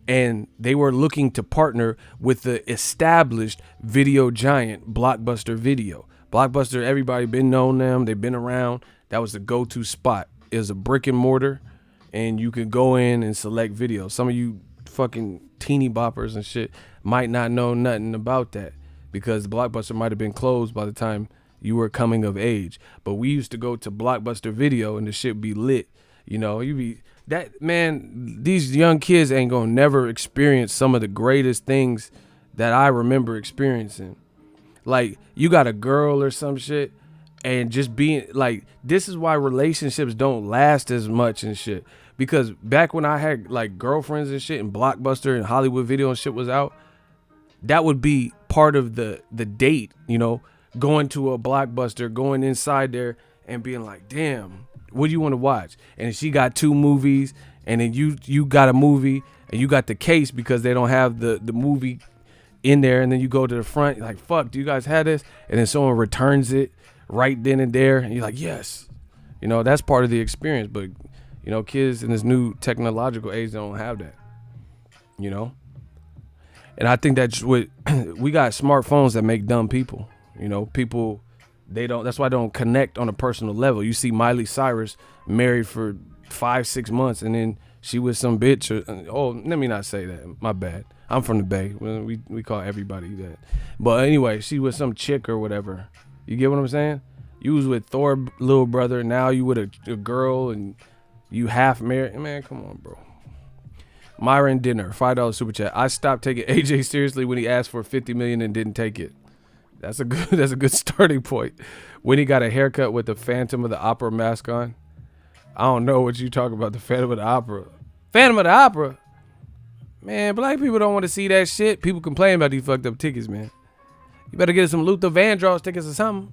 and they were looking to partner with the established video giant Blockbuster Video. Blockbuster, everybody been known them. They've been around. That was the go-to spot. It was a brick and mortar, and you could go in and select videos. Some of you fucking teeny boppers and shit might not know nothing about that because Blockbuster might have been closed by the time you were coming of age. But we used to go to Blockbuster Video, and the shit be lit. You know, you be... That, man, these young kids ain't gonna never experience some of the greatest things that I remember experiencing. Like, you got a girl or some shit, and just being like, this is why relationships don't last as much and shit. Because back when I had like girlfriends and shit, and Blockbuster and Hollywood Video and shit was out, that would be part of the date, you know, going to a Blockbuster, going inside there and being like, damn, what do you want to watch? And she got 2 movies, and then you got a movie, and you got the case because they don't have the movie in there. And then you go to the front, you're like, fuck, do you guys have this? And then someone returns it right then and there, and you're like, yes. You know, that's part of the experience. But, you know, kids in this new technological age don't have that, you know? And I think that's what we got smartphones that make dumb people, you know, people. That's why they don't connect on a personal level. You see Miley Cyrus married for 5-6 months, and then she was some bitch. Let me not say that. My bad. I'm from the Bay. We call everybody that. But anyway, she was some chick or whatever. You get what I'm saying? You was with Thor little brother. Now you with a girl, and you half married. Man, come on, bro. Myron Dinner, $5 super chat. I stopped taking AJ seriously when he asked for $50 million and didn't take it. That's a good starting point. When he got a haircut with the Phantom of the Opera mask on. I don't know what you talk about, the Phantom of the Opera. Phantom of the Opera? Man, black people don't want to see that shit. People complain about these fucked up tickets, man. You better get some Luther Vandross tickets or something.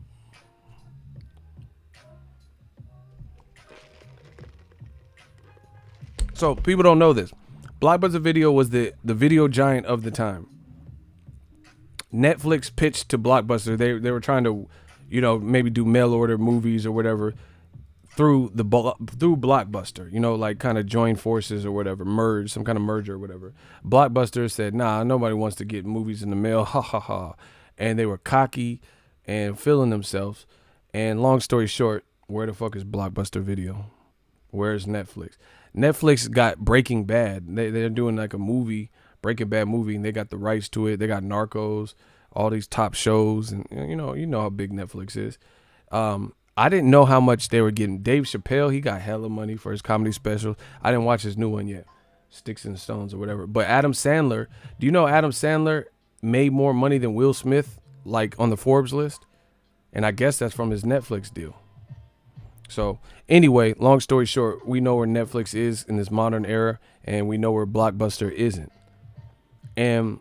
So, people don't know this. Blockbuster Video was the video giant of the time. Netflix pitched to Blockbuster. They were trying to, you know, maybe do mail order movies or whatever through Blockbuster, you know, like kind of join forces or whatever, merge, some kind of merger or whatever. Blockbuster said, nah, nobody wants to get movies in the mail, ha ha ha. And they were cocky and feeling themselves. And long story short, where the fuck is Blockbuster Video? Where's Netflix? Netflix got Breaking Bad. They're doing like a movie, Breaking Bad movie, and they got the rights to it. They got Narcos, all these top shows, and you know how big Netflix is. I didn't know how much they were getting. Dave Chappelle, he got hella money for his comedy specials. I didn't watch his new one yet, Sticks and Stones or whatever. But Adam Sandler, do you know Adam Sandler made more money than Will Smith, like on the Forbes list? And I guess that's from his Netflix deal. So anyway, long story short, we know where Netflix is in this modern era, and we know where Blockbuster isn't. And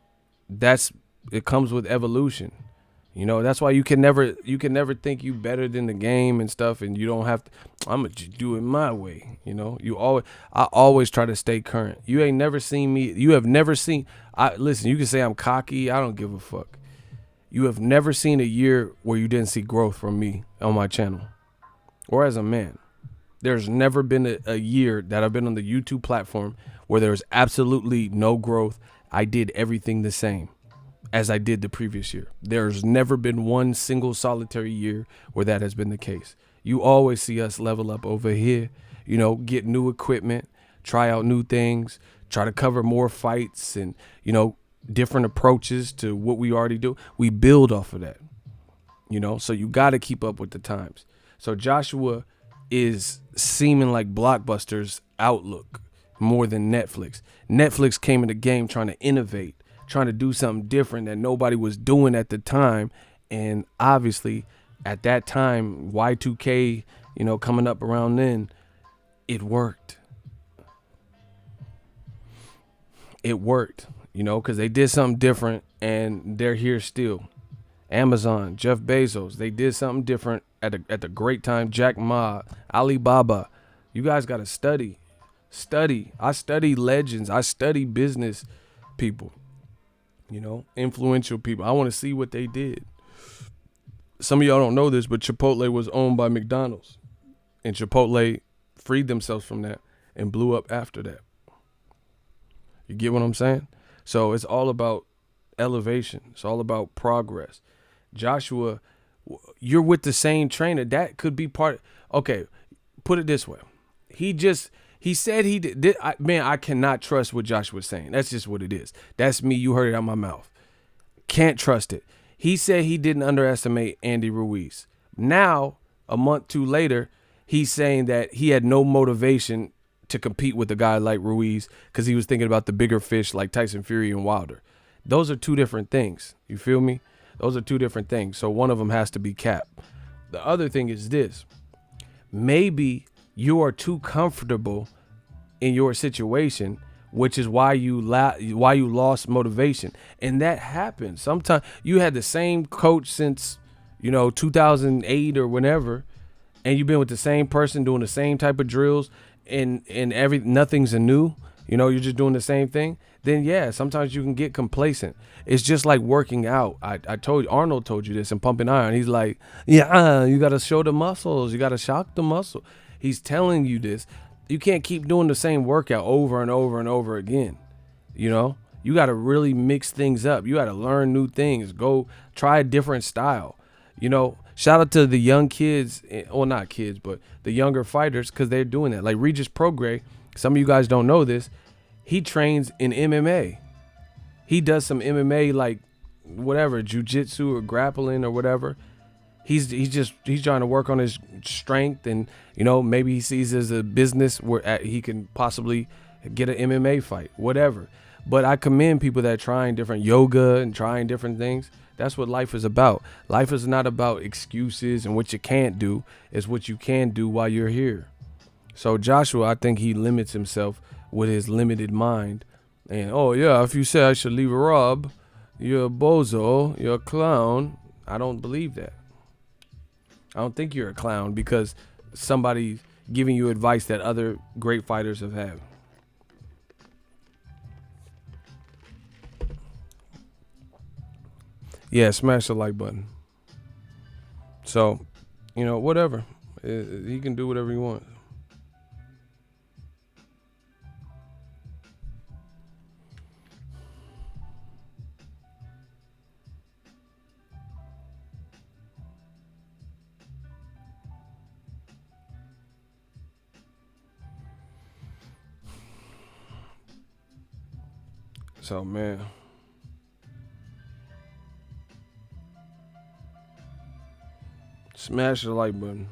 it comes with evolution. You know, that's why you can never think you better than the game and stuff, and you don't have to, I'm gonna just do it my way. You know, I always try to stay current. You have never seen, listen, you can say I'm cocky, I don't give a fuck. You have never seen a year where you didn't see growth from me on my channel or as a man. There's never been a year that I've been on the YouTube platform where there's absolutely no growth. I did everything the same as I did the previous year. There's never been one single solitary year where that has been the case. You always see us level up over here, you know, get new equipment, try out new things, try to cover more fights and, different approaches to what we already do. We build off of that, so you got to keep up with the times. So Joshua is seeming like Blockbuster's outlook more than Netflix. Netflix came in the game trying to innovate, trying to do something different that nobody was doing at the time. And obviously at that time, Y2K, coming up around then, it worked. It worked, because they did something different and they're here still. Amazon, Jeff Bezos, they did something different at the great time. Jack Ma, Alibaba. You guys got to study. I study legends. I study business people, influential people. I want to see what they did. Some of y'all don't know this, but Chipotle was owned by McDonald's. And Chipotle freed themselves from that and blew up after that. You get what I'm saying? So it's all about elevation. It's all about progress. Joshua, you're with the same trainer. That could be part. Okay, put it this way. He said he did. I cannot trust what Joshua's saying. That's just what it is. That's me. You heard it out my mouth. Can't trust it. He said he didn't underestimate Andy Ruiz. Now, a month, 2 later, he's saying that he had no motivation to compete with a guy like Ruiz because he was thinking about the bigger fish like Tyson Fury and Wilder. Those are two different things. You feel me? Those are two different things. So one of them has to be capped. The other thing is this. Maybe you are too comfortable in your situation, which is why you lost motivation. And that happens. Sometimes you had the same coach since, 2008 or whenever, and you've been with the same person doing the same type of drills and nothing's new. You're just doing the same thing. Then yeah, sometimes you can get complacent. It's just like working out. Arnold told you this in Pumping Iron. He's like, yeah, you got to show the muscles. You got to shock the muscle. He's telling you this. You can't keep doing the same workout over and over and over again. You got to really mix things up. You got to learn new things. Go try a different style. Shout out to the young kids, well, not kids, but the younger fighters, because they're doing that. Like Regis Prograis, some of you guys don't know this. He trains in MMA. He does some MMA, like whatever, jiu-jitsu or grappling or whatever. He's trying to work on his strength, and maybe he sees it as a business where he can possibly get an MMA fight, whatever. But I commend people that are trying different yoga and trying different things. That's what life is about. Life is not about excuses and what you can't do. It's what you can do while you're here. So Joshua, I think he limits himself with his limited mind. And if you say I should leave a Rob, you're a bozo, you're a clown. I don't believe that. I don't think you're a clown because somebody's giving you advice that other great fighters have had. Yeah, smash the like button. So, whatever. He can do whatever he wants. So, man. Smash the like button.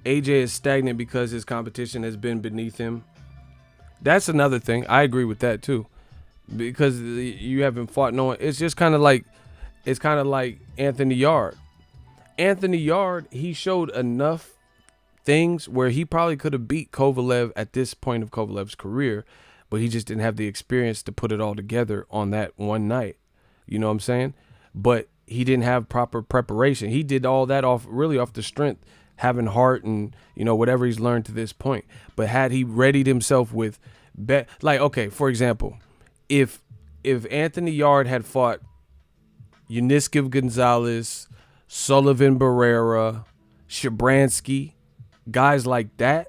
AJ is stagnant because his competition has been beneath him. That's another thing. I agree with that too. Because you haven't fought no one. It's just kind of like Anthony Yard. Anthony Yard, he showed enough things where he probably could have beat Kovalev at this point of Kovalev's career, but he just didn't have the experience to put it all together on that one night. You know what I'm saying? But he didn't have proper preparation. He did all that off the strength, having heart and, whatever he's learned to this point. But had he readied himself with, for example, if Anthony Yard had fought Yuniskov Gonzalez, Sullivan Barrera, Shabransky, guys like that,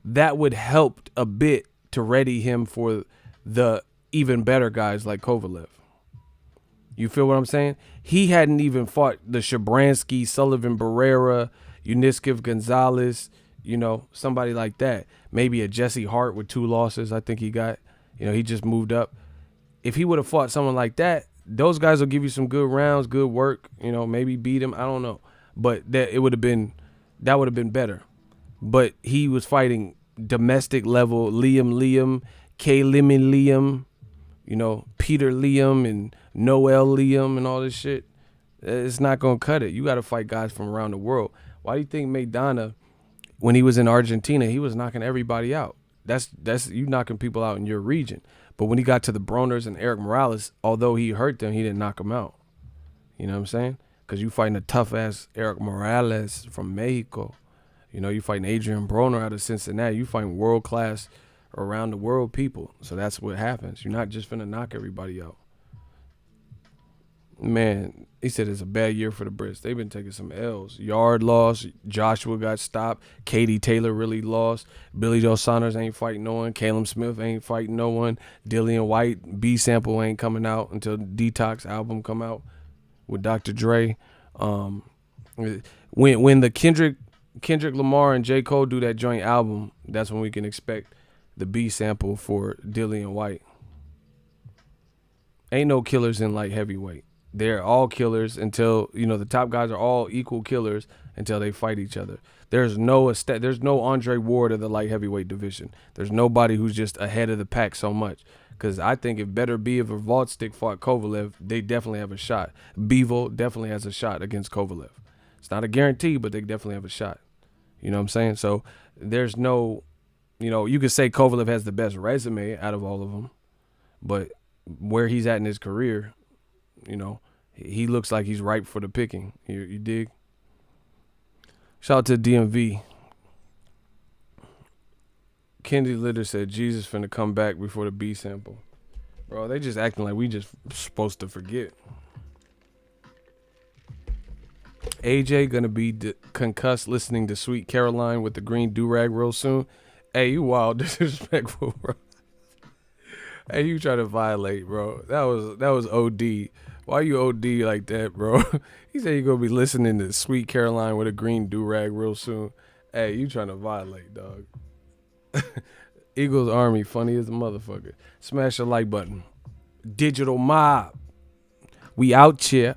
that would help a bit to ready him for the even better guys like Kovalev. You feel what I'm saying? He hadn't even fought the Shabransky, Sullivan Barrera, Uniskov Gonzalez, somebody like that. Maybe a Jesse Hart with 2 losses, I think he got. He just moved up. If he would have fought someone like that, those guys will give you some good rounds, good work, maybe beat him. I don't know. But that would have been better. But he was fighting domestic level Liam, Liam, Peter Liam and Noel Liam and all this shit. It's not going to cut it. You got to fight guys from around the world. Why do you think Maidana, when he was in Argentina, he was knocking everybody out? That's you knocking people out in your region. But when he got to the Broners and Eric Morales, although he hurt them, he didn't knock them out. You know what I'm saying? Because you fighting a tough-ass Eric Morales from Mexico. You fighting Adrian Broner out of Cincinnati. You fighting world-class, around-the-world people. So that's what happens. You're not just finna knock everybody out. Man, he said it's a bad year for the Brits. They've been taking some L's. Yard lost. Joshua got stopped. Katie Taylor really lost. Billy Joe Saunders ain't fighting no one. Caleb Smith ain't fighting no one. Dillian Whyte, B sample ain't coming out until Detox album come out with Dr. Dre. When the Kendrick Lamar and J. Cole do that joint album, that's when we can expect the B sample for Dillian Whyte. Ain't no killers in light heavyweight. They're all killers until, the top guys are all equal killers until they fight each other. There's no Andre Ward of the light heavyweight division. There's nobody who's just ahead of the pack so much. Because I think if Better Be if Revoltstick fought Kovalev, they definitely have a shot. Bivol definitely has a shot against Kovalev. It's not a guarantee, but they definitely have a shot. You know what I'm saying? So there's no, you could say Kovalev has the best resume out of all of them, but where he's at in his career, he looks like he's ripe for the picking. You dig? Shout out to DMV. Kendi Litter said Jesus finna come back before the B sample. Bro, they just acting like we just supposed to forget. AJ gonna be concussed listening to Sweet Caroline with the green do-rag real soon. Hey, you wild disrespectful, bro. Hey, you try to violate, bro. That was OD. Why you OD like that, bro? He said you gonna be listening to Sweet Caroline with a green do-rag real soon. Hey, you trying to violate, dog. Eagles Army, funny as a motherfucker. Smash the like button. Digital Mob. We out here.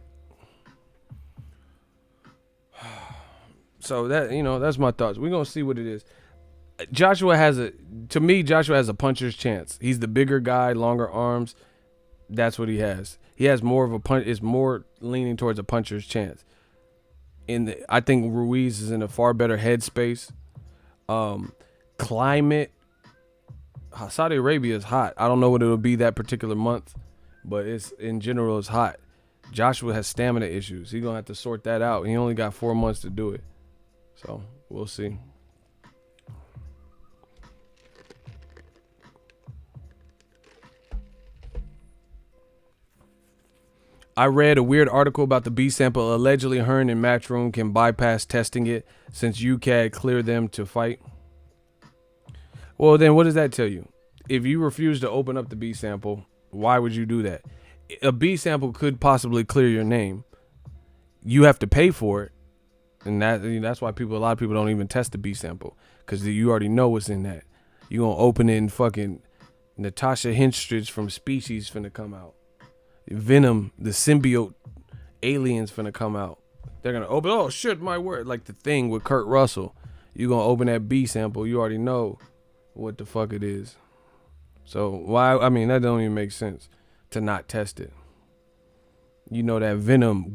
So that's my thoughts. We're gonna see what it is. Joshua has a puncher's chance. He's the bigger guy, longer arms. That's what he has. He has more of a punch. Is more leaning towards a puncher's chance. I think Ruiz is in a far better headspace. Climate. Saudi Arabia is hot. I don't know what it'll be that particular month, but in general it's hot. Joshua has stamina issues. He's gonna have to sort that out. He only got 4 months to do it, so we'll see. I read a weird article about the B sample. Allegedly, Hearn and Matchroom can bypass testing it since UCAD cleared them to fight. Well, then what does that tell you? If you refuse to open up the B sample, why would you do that? A B sample could possibly clear your name. You have to pay for it, and that's why a lot of people don't even test the B sample because you already know what's in that. You gonna open it and fucking Natasha Henstridge from Species finna come out. Venom, the symbiote aliens finna come out. They're gonna open. Oh shit, my word! Like the Thing with Kurt Russell. You gonna open that B sample? You already know what the fuck it is. So why? I mean, that don't even make sense to not test it. You know that Venom.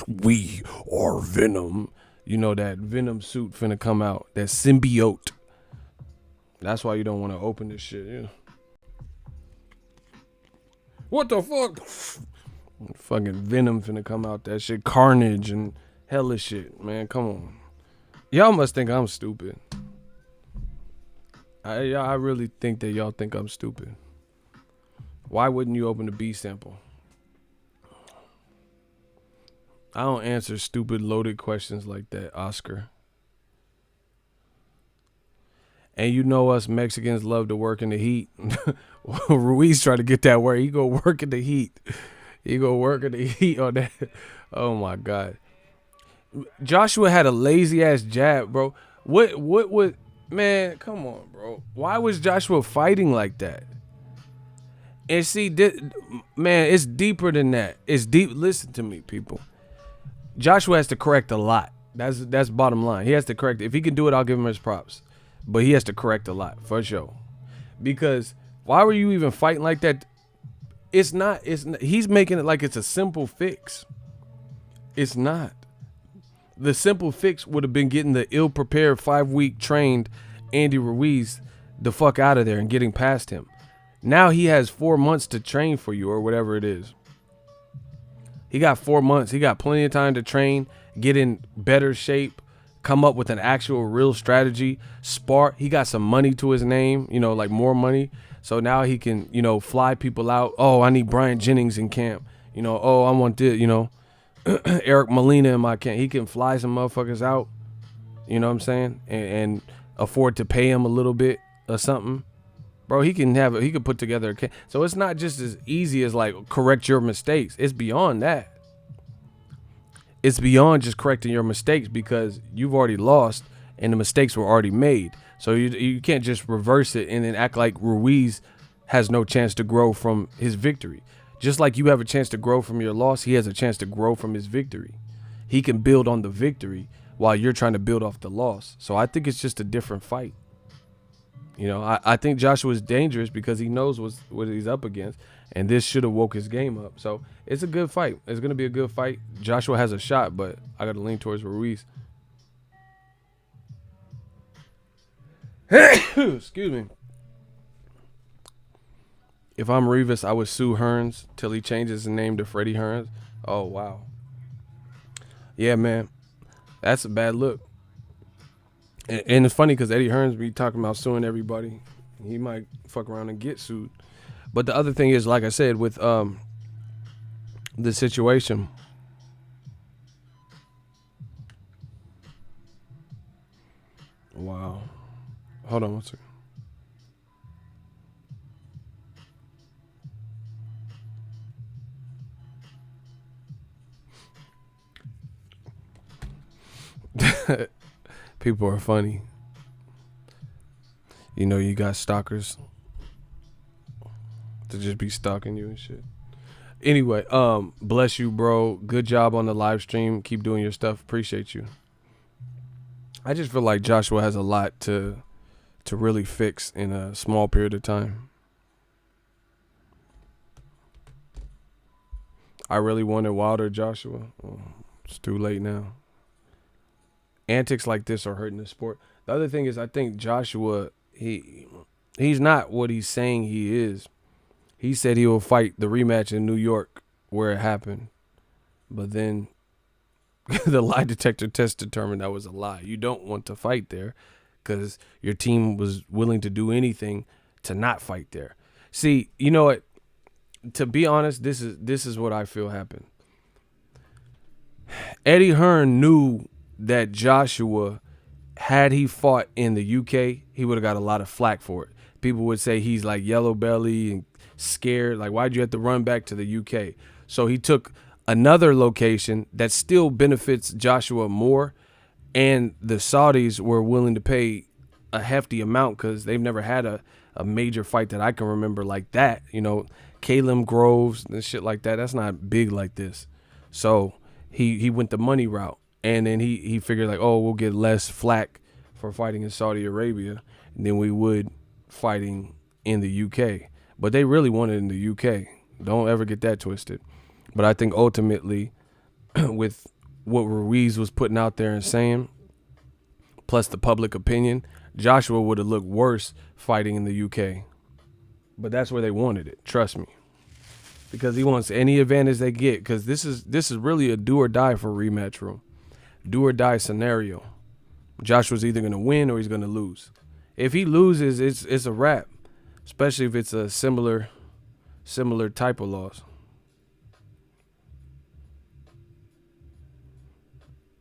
We are Venom. You know that Venom suit finna come out. That symbiote. That's why you don't want to open this shit. Yeah. What the fuck? Fucking Venom finna come out. That shit. Carnage and hella shit. Man, come on. Y'all must think I'm stupid. I really think that y'all think I'm stupid. Why wouldn't you open the B sample? I don't answer stupid loaded questions like that, Oscar. And you know us Mexicans love to work in the heat. Ruiz try to get that work. He go work in the heat. He gonna work in the heat on that. Oh my God. Joshua had a lazy ass jab, bro. What would, man, come on, bro. Why was Joshua fighting like that? And see, man, it's deeper than that. It's deep. Listen to me, people. Joshua has to correct a lot. That's bottom line. He has to correct. If he can do it, I'll give him his props. But he has to correct a lot, for sure. Because why were you even fighting like that? It's not. He's making it like it's a simple fix. It's not. The simple fix would have been getting the ill-prepared 5-week trained Andy Ruiz the fuck out of there and getting past him. Now he has 4 months to train for you or whatever it is. He got 4 months. He got plenty of time to train, get in better shape, come up with an actual real strategy, spar. He got some money to his name, like more money. So now he can, fly people out. Oh, I need Brian Jennings in camp. Oh, I want this, Eric Molina in my camp. He can fly some motherfuckers out, you know what I'm saying? And afford to pay him a little bit or something. Bro, he could put together a camp. So it's not just as easy as like correct your mistakes. It's beyond that. It's beyond just correcting your mistakes because you've already lost and the mistakes were already made. So you can't just reverse it and then act like Ruiz has no chance to grow from his victory. Just like you have a chance to grow from your loss, he has a chance to grow from his victory. He can build on the victory while you're trying to build off the loss. So I think it's just a different fight. I think Joshua is dangerous because he knows what he's up against, and this should have woke his game up. So it's a good fight. It's going to be a good fight. Joshua has a shot, but I got to lean towards Ruiz. Excuse me. If I'm Rivas, I would sue Hearns till he changes his name to Freddie Hearns. Oh, wow. Yeah, man. That's a bad look. And it's funny because Eddie Hearns be talking about suing everybody. He might fuck around and get sued. But the other thing is, like I said, with the situation. Wow. Hold on one second. People are funny. You got stalkers to just be stalking you and shit. Anyway, bless you, bro. Good job on the live stream. Keep doing your stuff. Appreciate you. I just feel like Joshua has a lot to really fix in a small period of time. I really wanted Wilder Joshua. Oh, it's too late now. Antics like this are hurting the sport. The other thing is, I think Joshua, he's not what he's saying he is. He said he will fight the rematch in New York where it happened. But then the lie detector test determined that was a lie. You don't want to fight there because your team was willing to do anything to not fight there. See, you know what? To be honest, this is what I feel happened. Eddie Hearn knew that Joshua, had he fought in the UK, he would have got a lot of flack for it. People would say he's like yellow belly and scared. Like, why'd you have to run back to the UK? So he took another location that still benefits Joshua more, and the Saudis were willing to pay a hefty amount because they've never had a major fight that I can remember like that. Caleb Groves and shit like that. That's not big like this. So he went the money route. And then he figured like, oh, we'll get less flack for fighting in Saudi Arabia than we would fighting in the UK. But they really wanted in the UK. Don't ever get that twisted. But I think ultimately, with what Ruiz was putting out there and saying, plus the public opinion, Joshua would have looked worse fighting in the UK. But that's where they wanted it. Trust me. Because he wants any advantage they get. Because this is really a do or die for rematch room. Do or die scenario. Joshua's either going to win or he's going to lose. If he loses, it's a wrap, especially if it's a similar type of loss.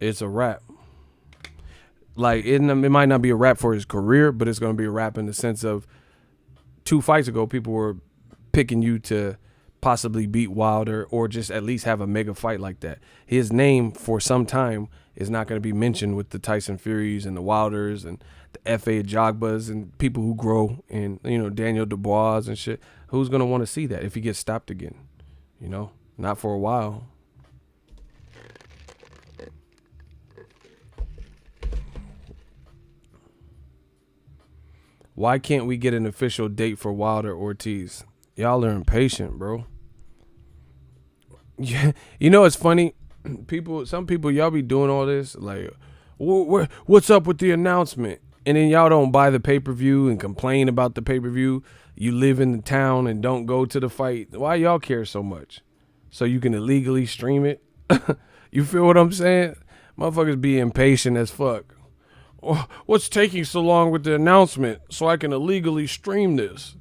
It's a wrap. Like, it might not be a wrap for his career, but it's going to be a wrap in the sense of 2 fights ago, people were picking you to possibly beat Wilder or just at least have a mega fight like that. His name for some time is not going to be mentioned with the Tyson Furies and the Wilders and the F.A. Jogbas and people who grow, and, you know, Daniel Dubois and shit. Who's going to want to see that if he gets stopped again? You know, not for a while. Why can't we get an official date for Wilder Ortiz? Y'all are impatient, bro. Yeah, you know, it's funny. Some people, y'all be doing all this like, what's up with the announcement? And then y'all don't buy the pay-per-view and complain about the pay-per-view. You live in the town and don't go to the fight. Why y'all care so much? So you can illegally stream it? You feel what I'm saying? Motherfuckers be impatient as fuck. What's taking so long with the announcement so I can illegally stream this?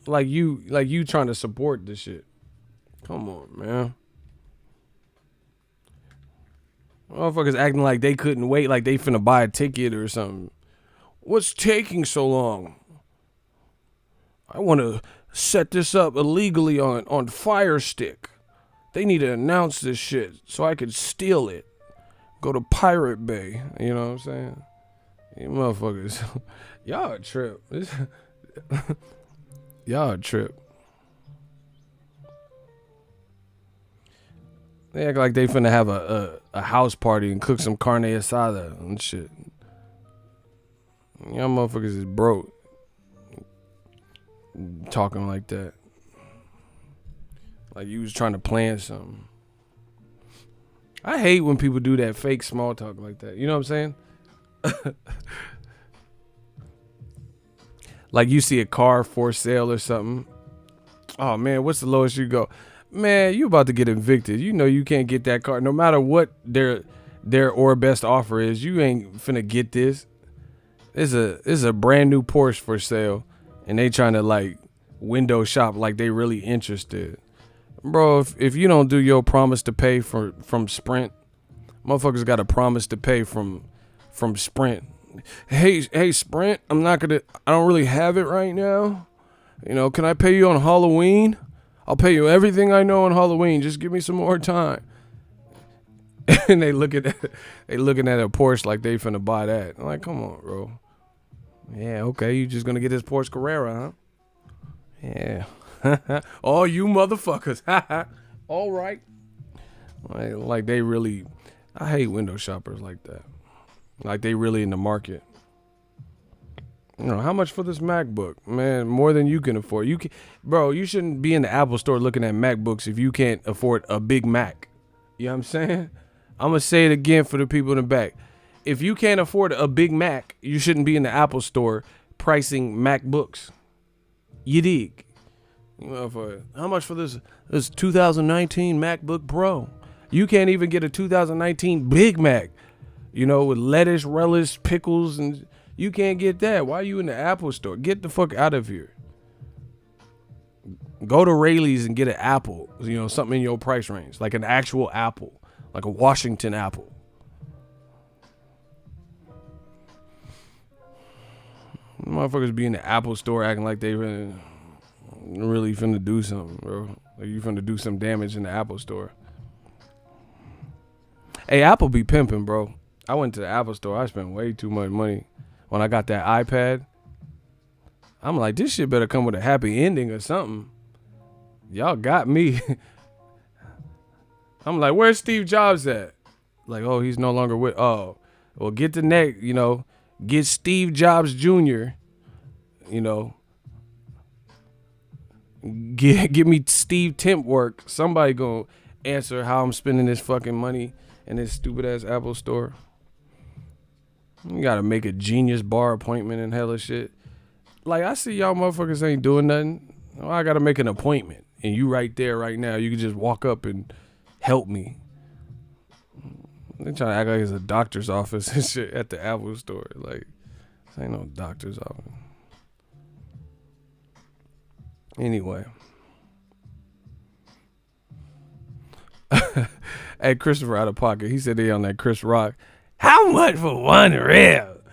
Like you trying to support this shit. Come on, man. Motherfuckers acting like they couldn't wait, like they finna buy a ticket or something. What's taking so long? I want to set this up illegally on Fire Stick. They need to announce this shit so I could steal it. Go to Pirate Bay. You know what I'm saying? You motherfuckers. Y'all a trip. Y'all a trip. They act like they finna have a house party and cook some carne asada and shit. Y'all motherfuckers is broke. Talking like that. Like you was trying to plan something. I hate when people do that fake small talk like that. You know what I'm saying? Like you see a car for sale or something. Oh man, what's the lowest you go? Man, you about to get evicted. You know you can't get that car. No matter what their or best offer is, you ain't finna get this. It's a brand new Porsche for sale, and they trying to like window shop like they really interested. Bro, if you don't do your promise to pay from Sprint, motherfuckers got a promise to pay from Sprint. Hey Sprint, I don't really have it right now. You know, can I pay you on Halloween? I'll pay you everything I know on Halloween. Just give me some more time. And they looking at a Porsche like they finna buy that. I'm like, come on, bro. Yeah, okay, you just gonna get this Porsche Carrera, huh? Yeah. Oh, you motherfuckers. All right. Like they really, I hate window shoppers like that. Like they really in the market. You know, how much for this MacBook? Man, more than you can afford. Bro, you shouldn't be in the Apple store looking at MacBooks if you can't afford a big Mac. You know what I'm saying? I'm going to say it again for the people in the back. If you can't afford a big Mac, you shouldn't be in the Apple store pricing MacBooks. You dig? You know, how much for this 2019 MacBook Pro? You can't even get a 2019 Big Mac, you know, with lettuce, relish, pickles, and you can't get that. Why are you in the Apple store? Get the fuck out of here. Go to Rayleigh's and get an Apple, you know, something in your price range, like an actual Apple, like a Washington Apple. Motherfuckers be in the Apple store acting like they really finna do something, bro. Like you finna do some damage in the Apple store. Hey, Apple be pimping, bro. I went to the Apple store. I spent way too much money when I got that iPad. I'm like, this shit better come with a happy ending or something. Y'all got me. I'm like, where's Steve Jobs at? Like, oh, he's no longer with. Oh, well, get the neck, you know, get Steve Jobs Jr., you know, give me Steve Temp work. Somebody gonna answer how I'm spending this fucking money in this stupid ass Apple store. You gotta make a Genius Bar appointment and hella shit. Like, I see y'all motherfuckers ain't doing nothing. Well, I gotta make an appointment. And you right there right now. You can just walk up and help me. They trying to act like it's a doctor's office and shit at the Apple store. Like, this ain't no doctor's office. Anyway. Hey, Christopher out of pocket. He said they on that Chris Rock. How much for one rib?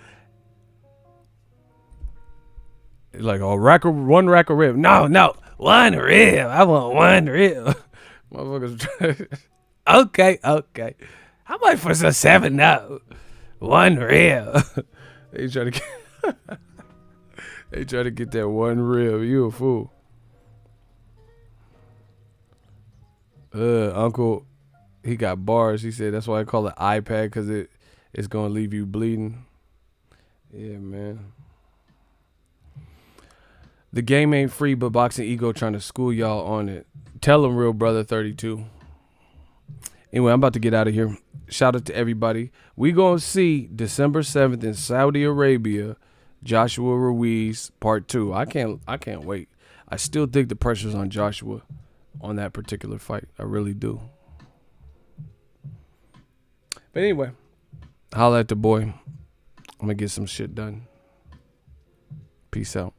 Like one rack of rib. No. 1 rib. I want 1 rib. Motherfuckers. Okay. How much for some 7-Up? 1 rib. They try to get they try to get that 1 rib. You a fool. Uncle, he got bars. He said that's why I call it iPad, because it's gonna leave you bleeding. Yeah, man. The game ain't free, but Boxingego trying to school y'all on it. Tell him, real brother 32. Anyway, I'm about to get out of here. Shout out to everybody. We gonna see December 7th in Saudi Arabia, Joshua Ruiz Part 2. I can't wait. I still think the pressure's on Joshua on that particular fight. I really do. But anyway, holla at the boy. I'm gonna get some shit done. Peace out.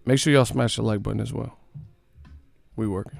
Make sure y'all smash the like button as well. We working.